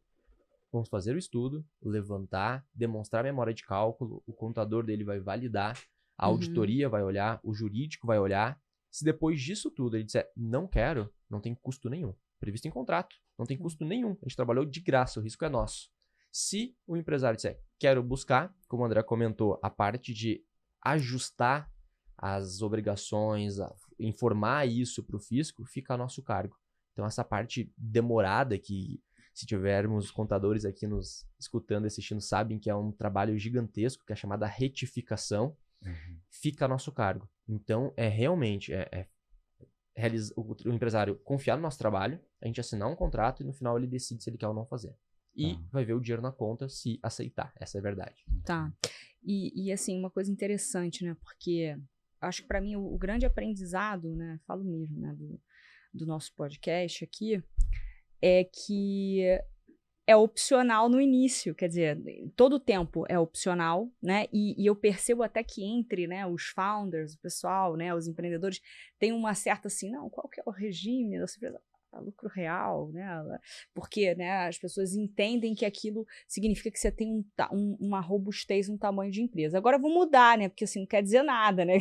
S3: Vamos fazer o estudo, levantar, demonstrar a memória de cálculo, o contador dele vai validar, a auditoria vai olhar, o jurídico vai olhar. Se depois disso tudo ele disser, não quero, não tem custo nenhum. Previsto em contrato, não tem custo nenhum. A gente trabalhou de graça, o risco é nosso. Se o empresário disser, quero buscar, como o André comentou, a parte de ajustar as obrigações, informar isso para o fisco, fica a nosso cargo. Então essa parte demorada, que se tivermos contadores aqui nos escutando, assistindo, sabem que é um trabalho gigantesco, que é chamada retificação, fica a nosso cargo. Então realmente o empresário confiar no nosso trabalho, a gente assinar um contrato e no final ele decide se ele quer ou não fazer. E vai ver o dinheiro na conta se aceitar. Essa é a verdade.
S2: Tá. E assim, uma coisa interessante, né? Porque acho que para mim o grande aprendizado, né? Falo mesmo, né? Do nosso podcast aqui, é que é opcional no início, quer dizer, todo o tempo é opcional, né? E eu percebo até que entre, né, os founders, o pessoal, né, os empreendedores, tem uma certa assim, não, qual que é o regime da empresa? Lucro real, né? Porque, né, as pessoas entendem que aquilo significa que você tem uma robustez, um tamanho de empresa. Agora vou mudar, né? Porque assim, não quer dizer nada, né?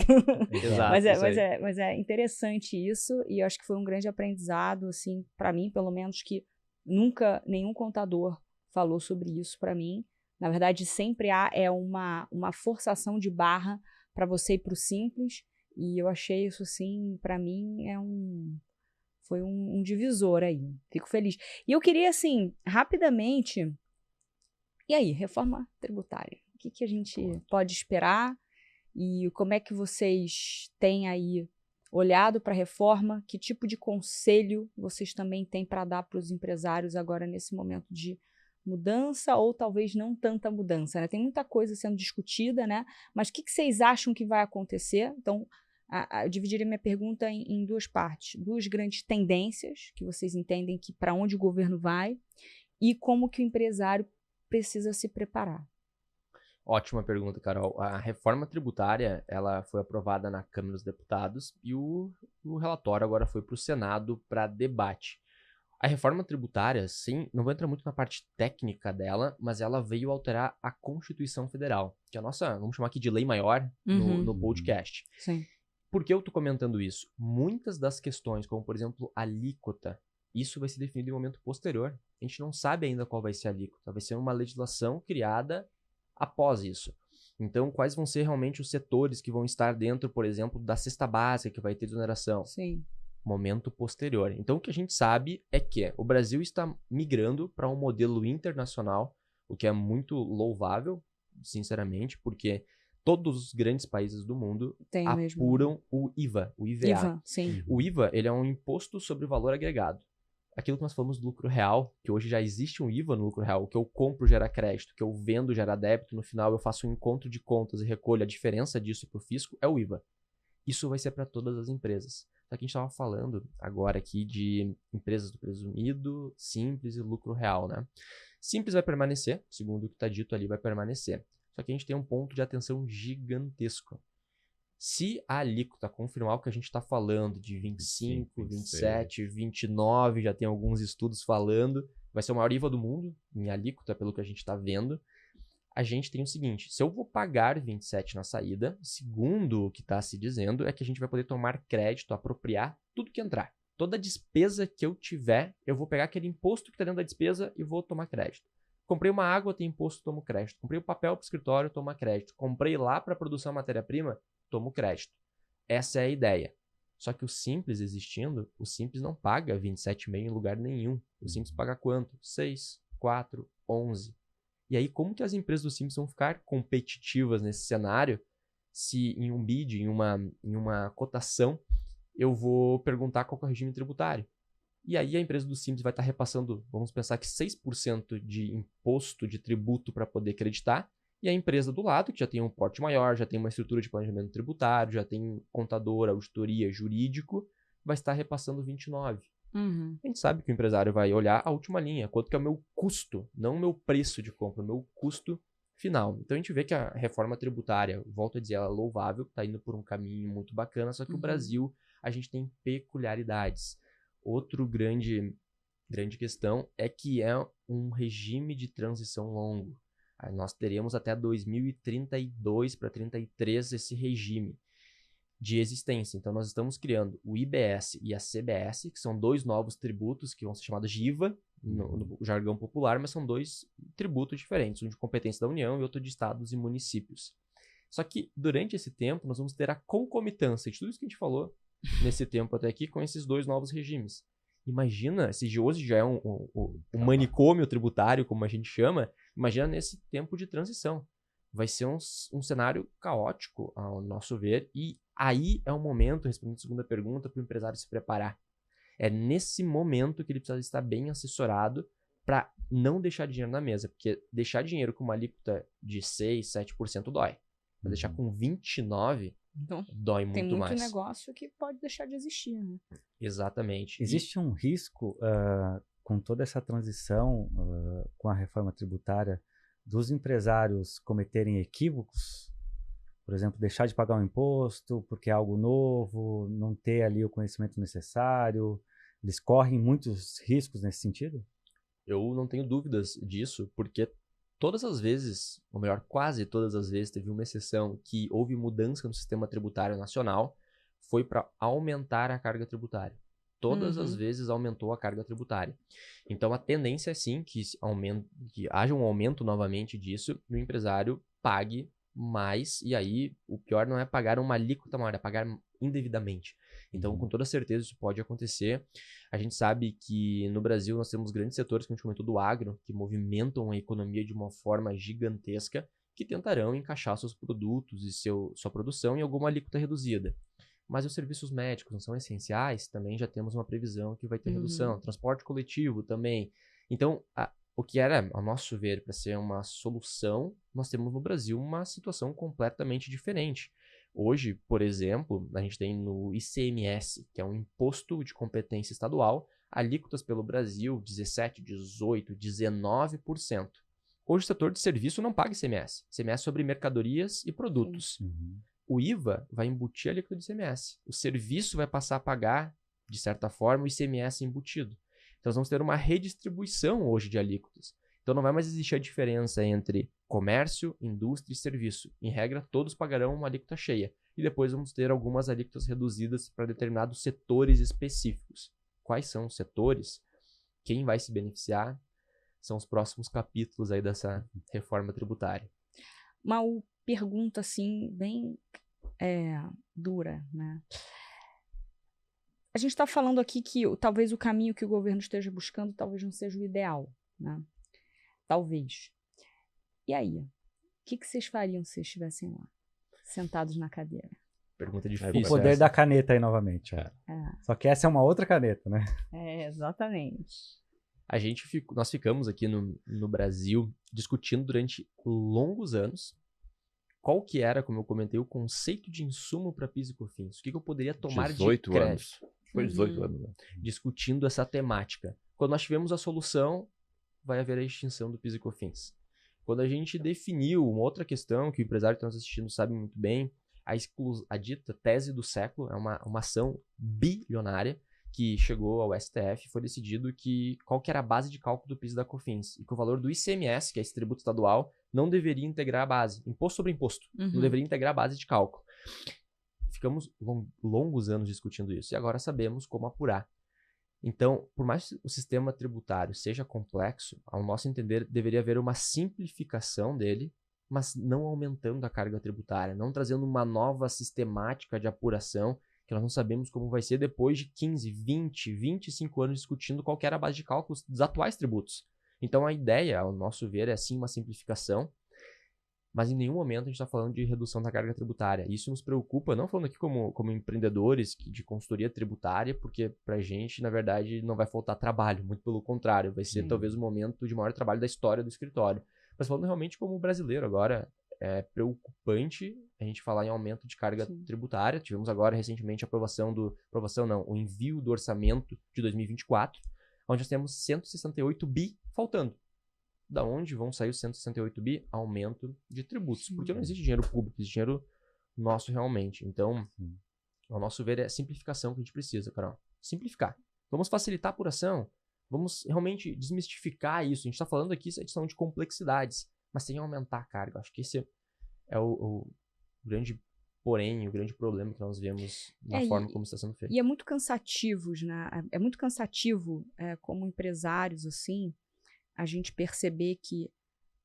S3: Exato.
S2: mas é interessante isso, e eu acho que foi um grande aprendizado, assim, para mim, pelo menos, que nunca nenhum contador falou sobre isso para mim. Na verdade, sempre há uma forçação de barra para você ir para o simples, e eu achei isso, assim, para mim, foi um divisor aí. Fico feliz. E eu queria, assim, rapidamente... E aí, reforma tributária? O que a gente pode esperar? E como é que vocês têm aí olhado para a reforma? Que tipo de conselho vocês também têm para dar para os empresários agora nesse momento de mudança, ou talvez não tanta mudança, né? Tem muita coisa sendo discutida, né? Mas o que vocês acham que vai acontecer? Então, eu dividiria minha pergunta em duas partes. Duas grandes tendências que vocês entendem que para onde o governo vai e como que o empresário precisa se preparar.
S3: Ótima pergunta, Carol. A reforma tributária, ela foi aprovada na Câmara dos Deputados e o relatório agora foi para o Senado para debate. A reforma tributária, sim, não vou entrar muito na parte técnica dela, mas ela veio alterar a Constituição Federal, que é a nossa, vamos chamar aqui de lei maior no podcast.
S2: Sim.
S3: Por que eu estou comentando isso? Muitas das questões, como por exemplo a alíquota, isso vai ser definido em um momento posterior. A gente não sabe ainda qual vai ser a alíquota. Vai ser uma legislação criada após isso. Então, quais vão ser realmente os setores que vão estar dentro, por exemplo, da cesta básica que vai ter desoneração?
S2: Sim.
S3: Momento posterior. Então, o que a gente sabe é que o Brasil está migrando para um modelo internacional, o que é muito louvável, sinceramente, porque todos os grandes países do mundo apuram o IVA, o IVA.
S2: IVA, sim.
S3: O IVA, ele é um imposto sobre o valor agregado. Aquilo que nós falamos do lucro real, que hoje já existe um IVA no lucro real, o que eu compro gera crédito, o que eu vendo gera débito, no final eu faço um encontro de contas e recolho a diferença disso para o fisco, é o IVA. Isso vai ser para todas as empresas. Só que a gente estava falando agora aqui de empresas do presumido, simples e lucro real, né? Simples vai permanecer, segundo o que está dito ali, vai permanecer. Só que a gente tem um ponto de atenção gigantesco. Se a alíquota confirmar o que a gente está falando de 25, 27, 29, já tem alguns estudos falando, vai ser o maior IVA do mundo em alíquota, pelo que a gente está vendo. A gente tem o seguinte, se eu vou pagar 27 na saída, segundo o que está se dizendo, é que a gente vai poder tomar crédito, apropriar tudo que entrar. Toda despesa que eu tiver, eu vou pegar aquele imposto que está dentro da despesa e vou tomar crédito. Comprei uma água, tem imposto, tomo crédito. Comprei o papel para o escritório, tomo crédito. Comprei lá para produção matéria-prima, tomo crédito. Essa é a ideia. Só que o Simples existindo, o Simples não paga 27,5 em lugar nenhum. O Simples paga quanto? 6, 4, 11. E aí, como que as empresas do Simples vão ficar competitivas nesse cenário se em um bid, em uma cotação, eu vou perguntar qual que é o regime tributário? E aí a empresa do Simples vai estar repassando, vamos pensar que 6% de imposto de tributo para poder acreditar, e a empresa do lado, que já tem um porte maior, já tem uma estrutura de planejamento tributário, já tem contador, auditoria, jurídico, vai estar repassando 29%. A gente sabe que o empresário vai olhar a última linha, quanto que é o meu custo, não o meu preço de compra, o meu custo final. Então a gente vê que a reforma tributária, volto a dizer, ela é louvável, está indo por um caminho muito bacana, só que o Brasil, a gente tem peculiaridades. Outro grande questão é que é um regime de transição longo. Aí nós teremos até 2032 para 2033 esse regime de existência. Então, nós estamos criando o IBS e a CBS, que são 2 novos tributos que vão ser chamados de IVA, no jargão popular, mas são 2 tributos diferentes, um de competência da União e outro de estados e municípios. Só que, durante esse tempo, nós vamos ter a concomitância de tudo isso que a gente falou nesse tempo até aqui com esses 2 novos regimes. Imagina, se de hoje já é um manicômio tributário, como a gente chama, imagina nesse tempo de transição. Vai ser um cenário caótico, ao nosso ver, e aí é o momento, respondendo a segunda pergunta, para o empresário se preparar. É nesse momento que ele precisa estar bem assessorado para não deixar dinheiro na mesa, porque deixar dinheiro com uma alíquota de 6, 7% dói. Mas deixar com 29%
S2: Então,
S3: dói muito mais.
S2: Tem muito negócio que pode deixar de existir, né?
S3: Exatamente.
S1: Existe um risco com toda essa transição, com a reforma tributária, dos empresários cometerem equívocos? Por exemplo, deixar de pagar um imposto porque é algo novo, não ter ali o conhecimento necessário. Eles correm muitos riscos nesse sentido?
S3: Eu não tenho dúvidas disso, porque todas as vezes, ou melhor, quase todas as vezes, teve uma exceção que houve mudança no sistema tributário nacional, foi para aumentar a carga tributária. Todas as vezes aumentou a carga tributária. Então, a tendência é sim que haja um aumento novamente disso e o empresário pague mais. E aí, o pior não é pagar uma alíquota maior, é pagar indevidamente. Então, com toda certeza, isso pode acontecer. A gente sabe que no Brasil nós temos grandes setores, como a gente comentou, do agro, que movimentam a economia de uma forma gigantesca, que tentarão encaixar seus produtos e sua produção em alguma alíquota reduzida. Mas os serviços médicos não são essenciais, também já temos uma previsão que vai ter redução. Transporte coletivo também. Então, o que era, ao nosso ver, para ser uma solução, nós temos no Brasil uma situação completamente diferente. Hoje, por exemplo, a gente tem no ICMS, que é um imposto de competência estadual, alíquotas pelo Brasil, 17%, 18%, 19%. Hoje o setor de serviço não paga ICMS. ICMS sobre mercadorias e produtos. O IVA vai embutir a alíquota do ICMS. O serviço vai passar a pagar, de certa forma, o ICMS embutido. Então, nós vamos ter uma redistribuição hoje de alíquotas. Então, não vai mais existir a diferença entre comércio, indústria e serviço. Em regra, todos pagarão uma alíquota cheia. E depois vamos ter algumas alíquotas reduzidas para determinados setores específicos. Quais são os setores? Quem vai se beneficiar? São os próximos capítulos aí dessa reforma tributária.
S2: Uma pergunta, assim, bem dura, né? A gente está falando aqui que talvez o caminho que o governo esteja buscando talvez não seja o ideal, né? Talvez. E aí? O que vocês fariam se vocês estivessem lá, sentados na cadeira?
S3: Pergunta difícil.
S1: O poder da caneta aí novamente. Só que essa é uma outra caneta, né?
S2: Exatamente.
S3: Nós ficamos aqui no Brasil discutindo durante longos anos qual que era, como eu comentei, o conceito de insumo para PIS e COFINS. O que eu poderia tomar de crédito.
S4: 18 anos. Foi 18 anos. Né?
S3: Discutindo essa temática. Quando nós tivemos a solução, vai haver a extinção do PIS e COFINS. Quando a gente definiu uma outra questão, que o empresário que está nos assistindo sabe muito bem, a dita tese do século, é uma ação bilionária, que chegou ao STF, foi decidido qual que era a base de cálculo do PIS e da COFINS, e que o valor do ICMS, que é esse tributo estadual, não deveria integrar a base, imposto sobre imposto, não deveria integrar a base de cálculo. Ficamos longos anos discutindo isso, e agora sabemos como apurar. Então, por mais que o sistema tributário seja complexo, ao nosso entender, deveria haver uma simplificação dele, mas não aumentando a carga tributária, não trazendo uma nova sistemática de apuração, que nós não sabemos como vai ser depois de 15, 20, 25 anos discutindo qual que era a base de cálculo dos atuais tributos. Então a ideia, ao nosso ver, é sim uma simplificação, mas em nenhum momento a gente está falando de redução da carga tributária. Isso nos preocupa, não falando aqui como empreendedores de consultoria tributária, porque para a gente, na verdade, não vai faltar trabalho, muito pelo contrário, vai ser talvez o momento de maior trabalho da história do escritório. Mas falando realmente como brasileiro agora, é preocupante a gente falar em aumento de carga tributária. Tivemos agora recentemente o envio do orçamento de 2024, onde nós temos 168 bi faltando. Da onde vão sair os 168 bi? Aumento de tributos. Porque não existe dinheiro público, existe dinheiro nosso realmente. Então, ao nosso ver, é a simplificação que a gente precisa, Carol. Simplificar. Vamos facilitar a apuração. Vamos realmente desmistificar isso. A gente está falando aqui de complexidades, mas sem aumentar a carga. Acho que esse é o grande porém, o grande problema que nós vemos na forma como está sendo feito.
S2: E é muito cansativo, né? É muito cansativo como empresários, assim, a gente perceber que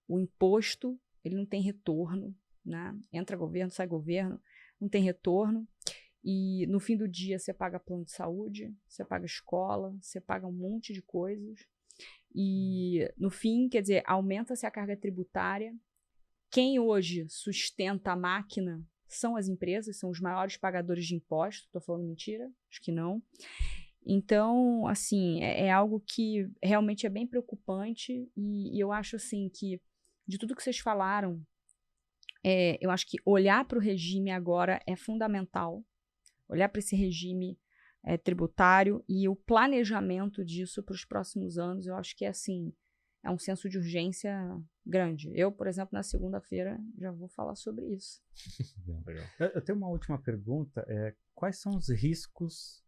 S2: o imposto, ele não tem retorno, né? Entra governo, sai governo, não tem retorno. E no fim do dia você paga plano de saúde, você paga escola, você paga um monte de coisas. E no fim, quer dizer, aumenta-se a carga tributária. Quem hoje sustenta a máquina são as empresas, são os maiores pagadores de impostos. Estou falando mentira? Acho que não. Então, assim, é algo que realmente é bem preocupante e eu acho, assim, que de tudo que vocês falaram, eu acho que olhar para o regime agora é fundamental, olhar para esse regime tributário e o planejamento disso para os próximos anos, eu acho que assim, é um senso de urgência grande. Eu, por exemplo, na segunda-feira já vou falar sobre isso.
S1: Eu tenho uma última pergunta, quais são os riscos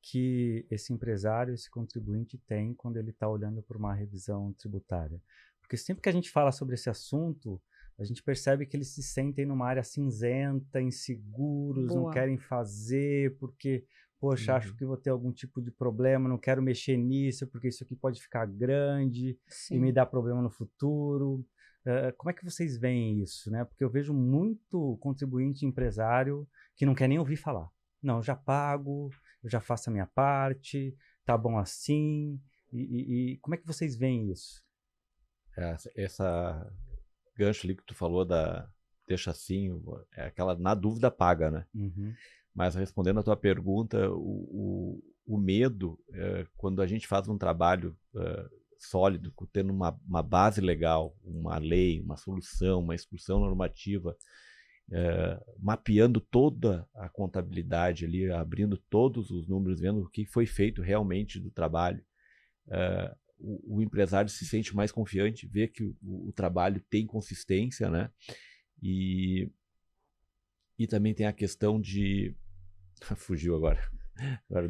S1: que esse empresário, esse contribuinte tem quando ele está olhando por uma revisão tributária? Porque sempre que a gente fala sobre esse assunto, a gente percebe que eles se sentem numa área cinzenta, inseguros, não querem fazer, porque, poxa, acho que vou ter algum tipo de problema, não quero mexer nisso, porque isso aqui pode ficar grande e me dar problema no futuro. Como é que vocês veem isso, né? Porque eu vejo muito contribuinte empresário que não quer nem ouvir falar. Não, eu já pago, eu já faço a minha parte, tá bom assim. E como é que vocês veem isso?
S4: Essa gancho ali que tu falou deixa assim, é aquela na dúvida paga, né? Mas respondendo a tua pergunta, o medo, quando a gente faz um trabalho sólido, tendo uma base legal, uma lei, uma solução, uma instrução normativa, mapeando toda a contabilidade ali, abrindo todos os números, vendo o que foi feito realmente do trabalho, o empresário se sente mais confiante, vê que o trabalho tem consistência, né? E também tem a questão de... Fugiu agora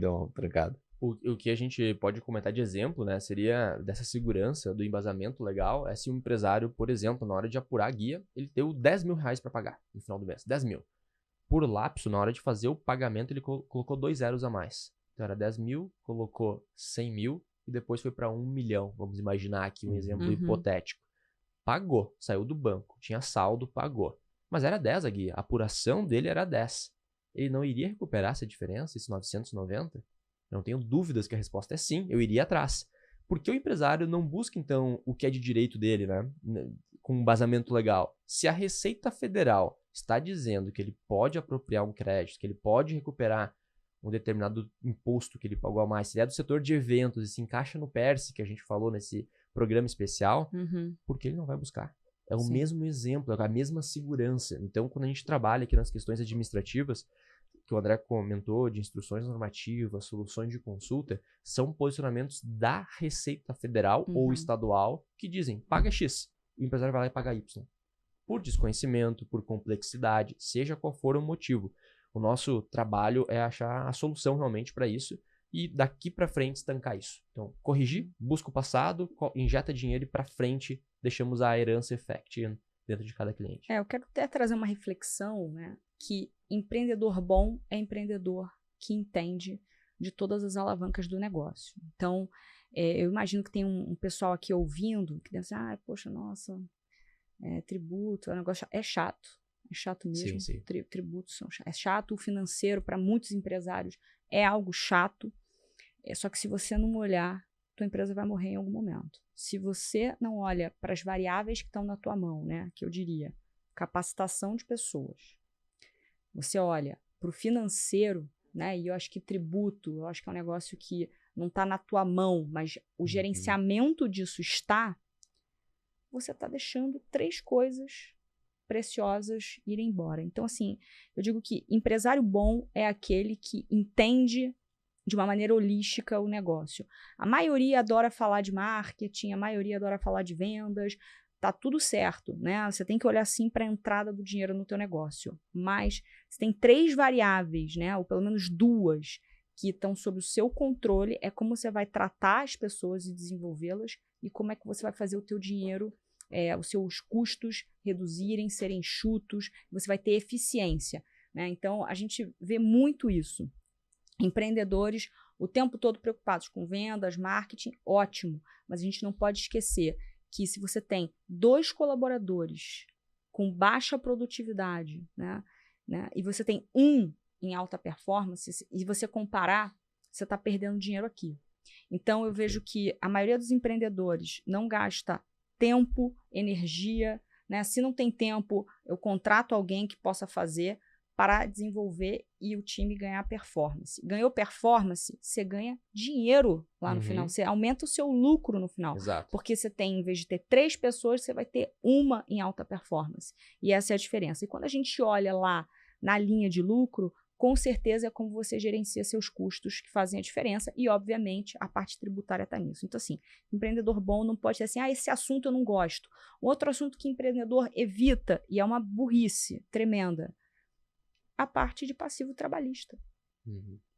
S4: deu uma trancada.
S3: O que a gente pode comentar de exemplo, né, seria dessa segurança do embasamento legal, se um empresário, por exemplo, na hora de apurar a guia, ele deu 10 mil reais para pagar no final do mês, 10 mil. Por lapso, na hora de fazer o pagamento, ele colocou 2 zeros a mais. Então era 10 mil, colocou 100 mil e depois foi para 1 milhão. Vamos imaginar aqui um exemplo hipotético. Pagou, saiu do banco, tinha saldo, pagou. Mas era 10 a guia, a apuração dele era 10. Ele não iria recuperar essa diferença, esses 990? Eu não tenho dúvidas que a resposta é sim, eu iria atrás. Porque o empresário não busca, então, o que é de direito dele, né? Com um embasamento legal. Se a Receita Federal está dizendo que ele pode apropriar um crédito, que ele pode recuperar um determinado imposto que ele pagou a mais, se ele é do setor de eventos e se encaixa no PERSE, que a gente falou nesse programa especial, por que ele não vai buscar? É o mesmo exemplo, é a mesma segurança. Então, quando a gente trabalha aqui nas questões administrativas, que o André comentou, de instruções normativas, soluções de consulta, são posicionamentos da Receita Federal ou estadual que dizem, paga X, o empresário vai lá e paga Y. Por desconhecimento, por complexidade, seja qual for o motivo. O nosso trabalho é achar a solução realmente para isso e daqui para frente estancar isso. Então, corrigir, busca o passado, injeta dinheiro e para frente deixamos a herança effect dentro de cada cliente.
S2: Eu quero até trazer uma reflexão, né, que empreendedor bom é empreendedor que entende de todas as alavancas do negócio. Então, eu imagino que tem um pessoal aqui ouvindo que deve dizer, poxa, nossa, tributo, é chato. É chato mesmo.
S3: Sim.
S2: Tributos são chatos. É chato, o financeiro para muitos empresários é algo chato. Só que se você não olhar tua empresa vai morrer em algum momento. Se você não olha para as variáveis que estão na tua mão, né, que eu diria, capacitação de pessoas, você olha para o financeiro, né, e eu acho que tributo, eu acho que é um negócio que não está na tua mão, mas o gerenciamento disso está, você está deixando 3 coisas preciosas irem embora. Então, assim, eu digo que empresário bom é aquele que entende de uma maneira holística o negócio. A maioria adora falar de marketing, a maioria adora falar de vendas, tá tudo certo, né? Você tem que olhar sim para a entrada do dinheiro no teu negócio, mas você tem 3 variáveis, né? Ou pelo menos 2 que estão sob o seu controle, é como você vai tratar as pessoas e desenvolvê-las e como é que você vai fazer o teu dinheiro, os seus custos reduzirem, serem enxutos, você vai ter eficiência, né? Então, a gente vê muito isso. Empreendedores o tempo todo preocupados com vendas, marketing, ótimo, mas a gente não pode esquecer que se você tem 2 colaboradores com baixa produtividade, né, e você tem um em alta performance, e você comparar, você está perdendo dinheiro aqui. Então, eu vejo que a maioria dos empreendedores não gasta tempo, energia, né? Se não tem tempo, eu contrato alguém que possa fazer para desenvolver e o time ganhar performance. Ganhou performance, você ganha dinheiro lá no final. Você aumenta o seu lucro no final.
S3: Exato.
S2: Porque você tem, em vez de ter 3 pessoas, você vai ter uma em alta performance. E essa é a diferença. E quando a gente olha lá na linha de lucro, com certeza é como você gerencia seus custos que fazem a diferença e, obviamente, a parte tributária está nisso. Então, assim, empreendedor bom não pode ser assim, esse assunto eu não gosto. Outro assunto que empreendedor evita, e é uma burrice tremenda, a parte de passivo trabalhista.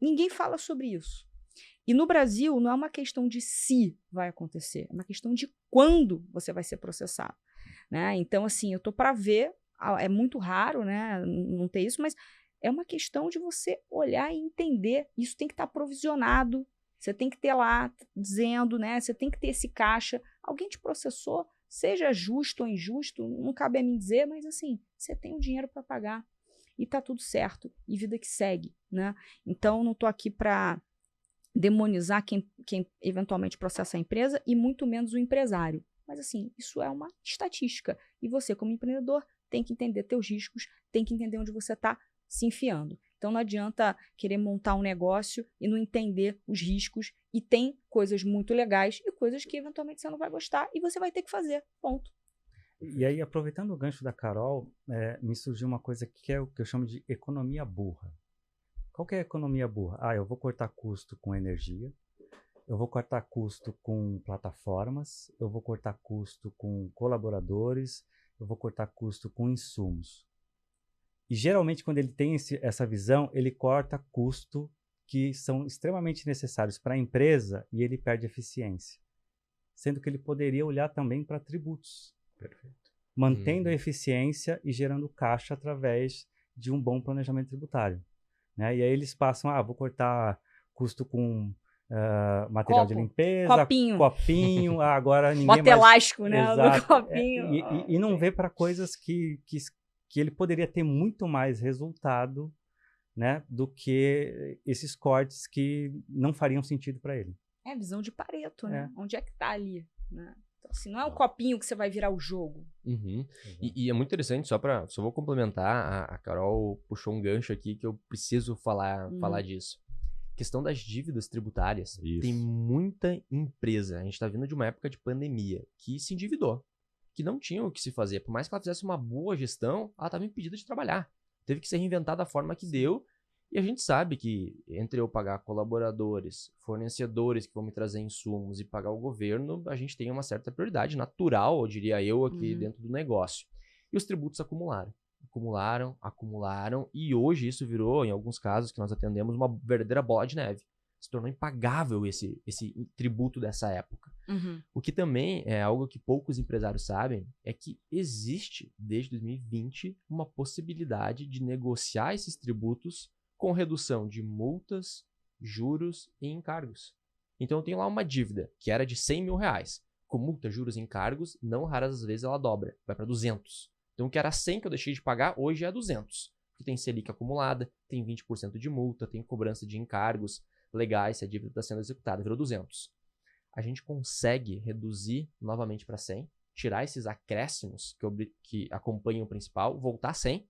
S2: Ninguém fala sobre isso. E no Brasil, não é uma questão de se vai acontecer, é uma questão de quando você vai ser processado, né? Então, assim, eu tô para ver, é muito raro, né, não ter isso, mas é uma questão de você olhar e entender. Isso tem que estar provisionado, você tem que ter lá dizendo, né, você tem que ter esse caixa. Alguém te processou, seja justo ou injusto, não cabe a mim dizer, mas assim, você tem o dinheiro para pagar. E tá tudo certo, e vida que segue, né? Então, não tô aqui para demonizar quem eventualmente processa a empresa e muito menos o empresário. Mas, assim, isso é uma estatística. E você, como empreendedor, tem que entender teus riscos, tem que entender onde você está se enfiando. Então, não adianta querer montar um negócio e não entender os riscos. E tem coisas muito legais e coisas que, eventualmente, você não vai gostar e você vai ter que fazer. Ponto.
S1: E aí, aproveitando o gancho da Carol, me surgiu uma coisa que é o que eu chamo de economia burra. Qual que é a economia burra? Eu vou cortar custo com energia, eu vou cortar custo com plataformas, eu vou cortar custo com colaboradores, eu vou cortar custo com insumos. E geralmente, quando ele tem essa visão, ele corta custo que são extremamente necessários para a empresa e ele perde eficiência. Sendo que ele poderia olhar também para tributos.
S4: Perfeito.
S1: Mantendo a eficiência e gerando caixa através de um bom planejamento tributário, né? E aí eles passam, vou cortar custo com material de limpeza, copinho, agora ninguém
S2: bota
S1: mais...
S2: elástico, né?
S1: Exato.
S2: No copinho.
S1: E não vê para coisas que ele poderia ter muito mais resultado, né, do que esses cortes que não fariam sentido para ele.
S2: É a visão de Pareto, né? Onde é que tá ali, né? Então, assim, não é um copinho que você vai virar o jogo.
S3: E é muito interessante, só vou complementar, a Carol puxou um gancho aqui que eu preciso falar disso. Questão das dívidas tributárias.
S4: Isso.
S3: Tem muita empresa, a gente está vindo de uma época de pandemia, que se endividou, que não tinha o que se fazer. Por mais que ela fizesse uma boa gestão, ela estava impedida de trabalhar. Teve que ser reinventada da forma que deu. E a gente sabe que entre eu pagar colaboradores, fornecedores que vão me trazer insumos e pagar o governo, a gente tem uma certa prioridade natural, eu diria eu, aqui dentro do negócio. E os tributos acumularam, e hoje isso virou, em alguns casos que nós atendemos, uma verdadeira bola de neve. Se tornou impagável esse tributo dessa época. O que também é algo que poucos empresários sabem, é que existe, desde 2020, uma possibilidade de negociar esses tributos com redução de multas, juros e encargos. Então eu tenho lá uma dívida que era de R$100 mil. Com multa, juros e encargos, não raras vezes ela dobra, vai para 200. Então o que era 100 que eu deixei de pagar, hoje é 200. Porque tem Selic acumulada, tem 20% de multa, tem cobrança de encargos legais, se a dívida está sendo executada, virou 200. a gente consegue reduzir novamente para 100, tirar esses acréscimos que acompanham o principal, voltar a 100,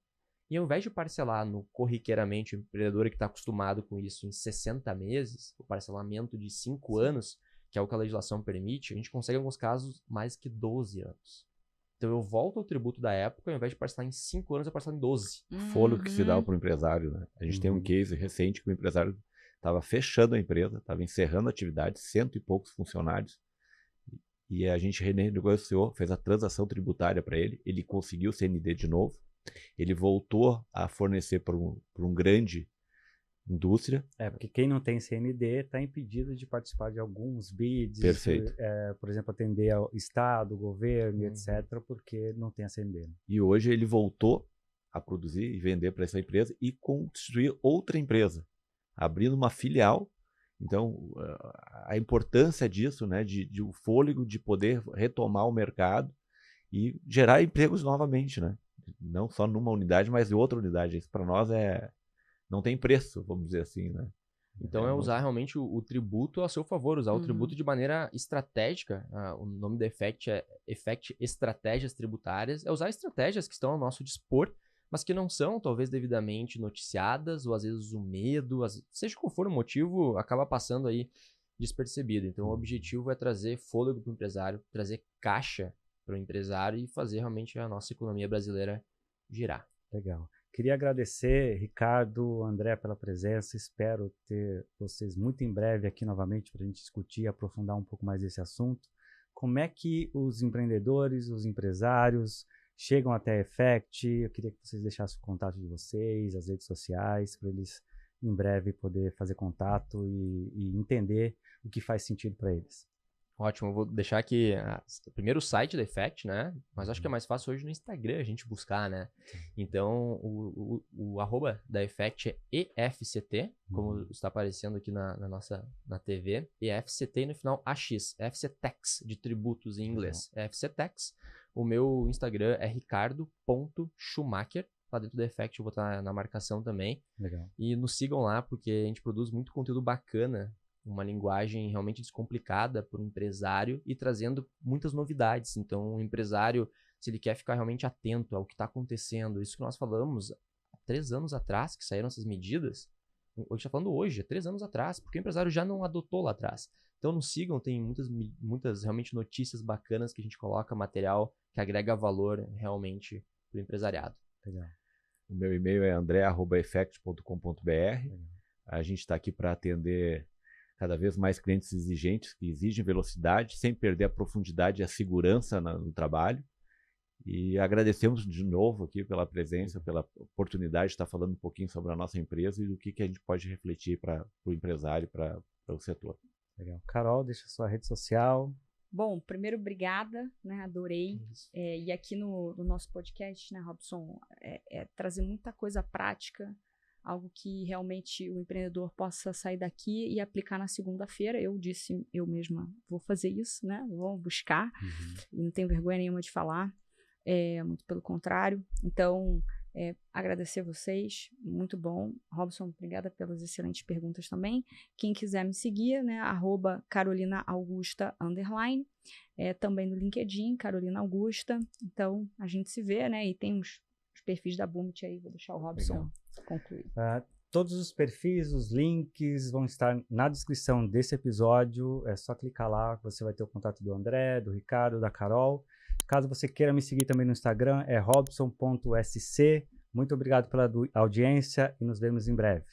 S3: e ao invés de parcelar corriqueiramente o empreendedor que está acostumado com isso em 60 meses, o parcelamento de 5 anos, que é o que a legislação permite, a gente consegue em alguns casos mais que 12 anos. Então eu volto ao tributo da época, ao invés de parcelar em 5 anos, eu parcelo em 12.
S4: Fôlego que se dá para o empresário, né? A gente tem um case recente que o empresário estava fechando a empresa, estava encerrando a atividade, 100 e poucos funcionários, e a gente renegociou, fez a transação tributária para ele, ele conseguiu o CND de novo, ele voltou a fornecer para um grande indústria.
S1: Porque quem não tem CND está impedido de participar de alguns bids,
S4: Perfeito.
S1: Por exemplo, atender ao Estado, governo, etc., porque não tem a CND. Né?
S4: E hoje ele voltou a produzir e vender para essa empresa e constituir outra empresa, abrindo uma filial. Então, a importância disso, né, de o fôlego de poder retomar o mercado e gerar empregos novamente, né? Não só numa unidade, mas em outra unidade. Isso para nós não tem preço, vamos dizer assim, né?
S3: Então é usar realmente o tributo a seu favor, usar o tributo de maneira estratégica. O nome da Effect é Effect Estratégias Tributárias. É usar estratégias que estão ao nosso dispor, mas que não são talvez devidamente noticiadas, ou às vezes o medo, seja qual for o motivo, acaba passando aí despercebido. Então o objetivo é trazer fôlego para o empresário, trazer caixa para o empresário e fazer realmente a nossa economia brasileira girar.
S1: Legal. Queria agradecer, Ricardo, André, pela presença. Espero ter vocês muito em breve aqui novamente para a gente discutir e aprofundar um pouco mais esse assunto. Como é que os empreendedores, os empresários chegam até a Effect? Eu queria que vocês deixassem o contato de vocês, as redes sociais, para eles em breve poder fazer contato e entender o que faz sentido para eles.
S3: Ótimo, eu vou deixar aqui primeiro o site da Effect, né? Mas acho que é mais fácil hoje no Instagram a gente buscar, né? Então, o arroba da Effect é EFCT, como está aparecendo aqui na TV. EFCT e no final AX, EFC Tax, de tributos em inglês. EFC Tax. O meu Instagram é ricardo.schumacher. Lá dentro da Effect eu vou estar na marcação também.
S1: Legal.
S3: E nos sigam lá, porque a gente produz muito conteúdo bacana, uma linguagem realmente descomplicada para o empresário e trazendo muitas novidades. Então, o empresário, se ele quer ficar realmente atento ao que está acontecendo, isso que nós falamos há 3 anos atrás, que saíram essas medidas, a gente está falando hoje, há 3 anos atrás, porque o empresário já não adotou lá atrás. Então, nos sigam, tem muitas realmente notícias bacanas que a gente coloca, material que agrega valor realmente para o empresariado.
S1: Legal.
S4: O meu e-mail é andre@effect.com.br. A gente está aqui para atender cada vez mais clientes exigentes, que exigem velocidade, sem perder a profundidade e a segurança no trabalho. E agradecemos de novo aqui pela presença, pela oportunidade de estar falando um pouquinho sobre a nossa empresa e do que a gente pode refletir para o empresário, para o setor.
S1: Legal. Carol, deixa a sua rede social.
S2: Bom, primeiro, obrigada, né? Adorei. E aqui no nosso podcast, né, Robson, trazer muita coisa prática, algo que realmente o empreendedor possa sair daqui e aplicar na segunda-feira. Eu mesma vou fazer isso, né? Vou buscar e não tenho vergonha nenhuma de falar, muito pelo contrário. Então, agradecer vocês, muito bom. Robson, obrigada pelas excelentes perguntas também. Quem quiser me seguir, né, @CarolinaAugusta_, também no LinkedIn, Carolina Augusta. Então, a gente se vê, né, e tem os perfis da Boomit aí, vou deixar o Robson concluir.
S1: Todos os perfis, os links vão estar na descrição desse episódio. É só clicar lá, você vai ter o contato do André, do Ricardo, da Carol. Caso você queira me seguir também no Instagram, é robson.sc. Muito obrigado pela audiência e nos vemos em breve.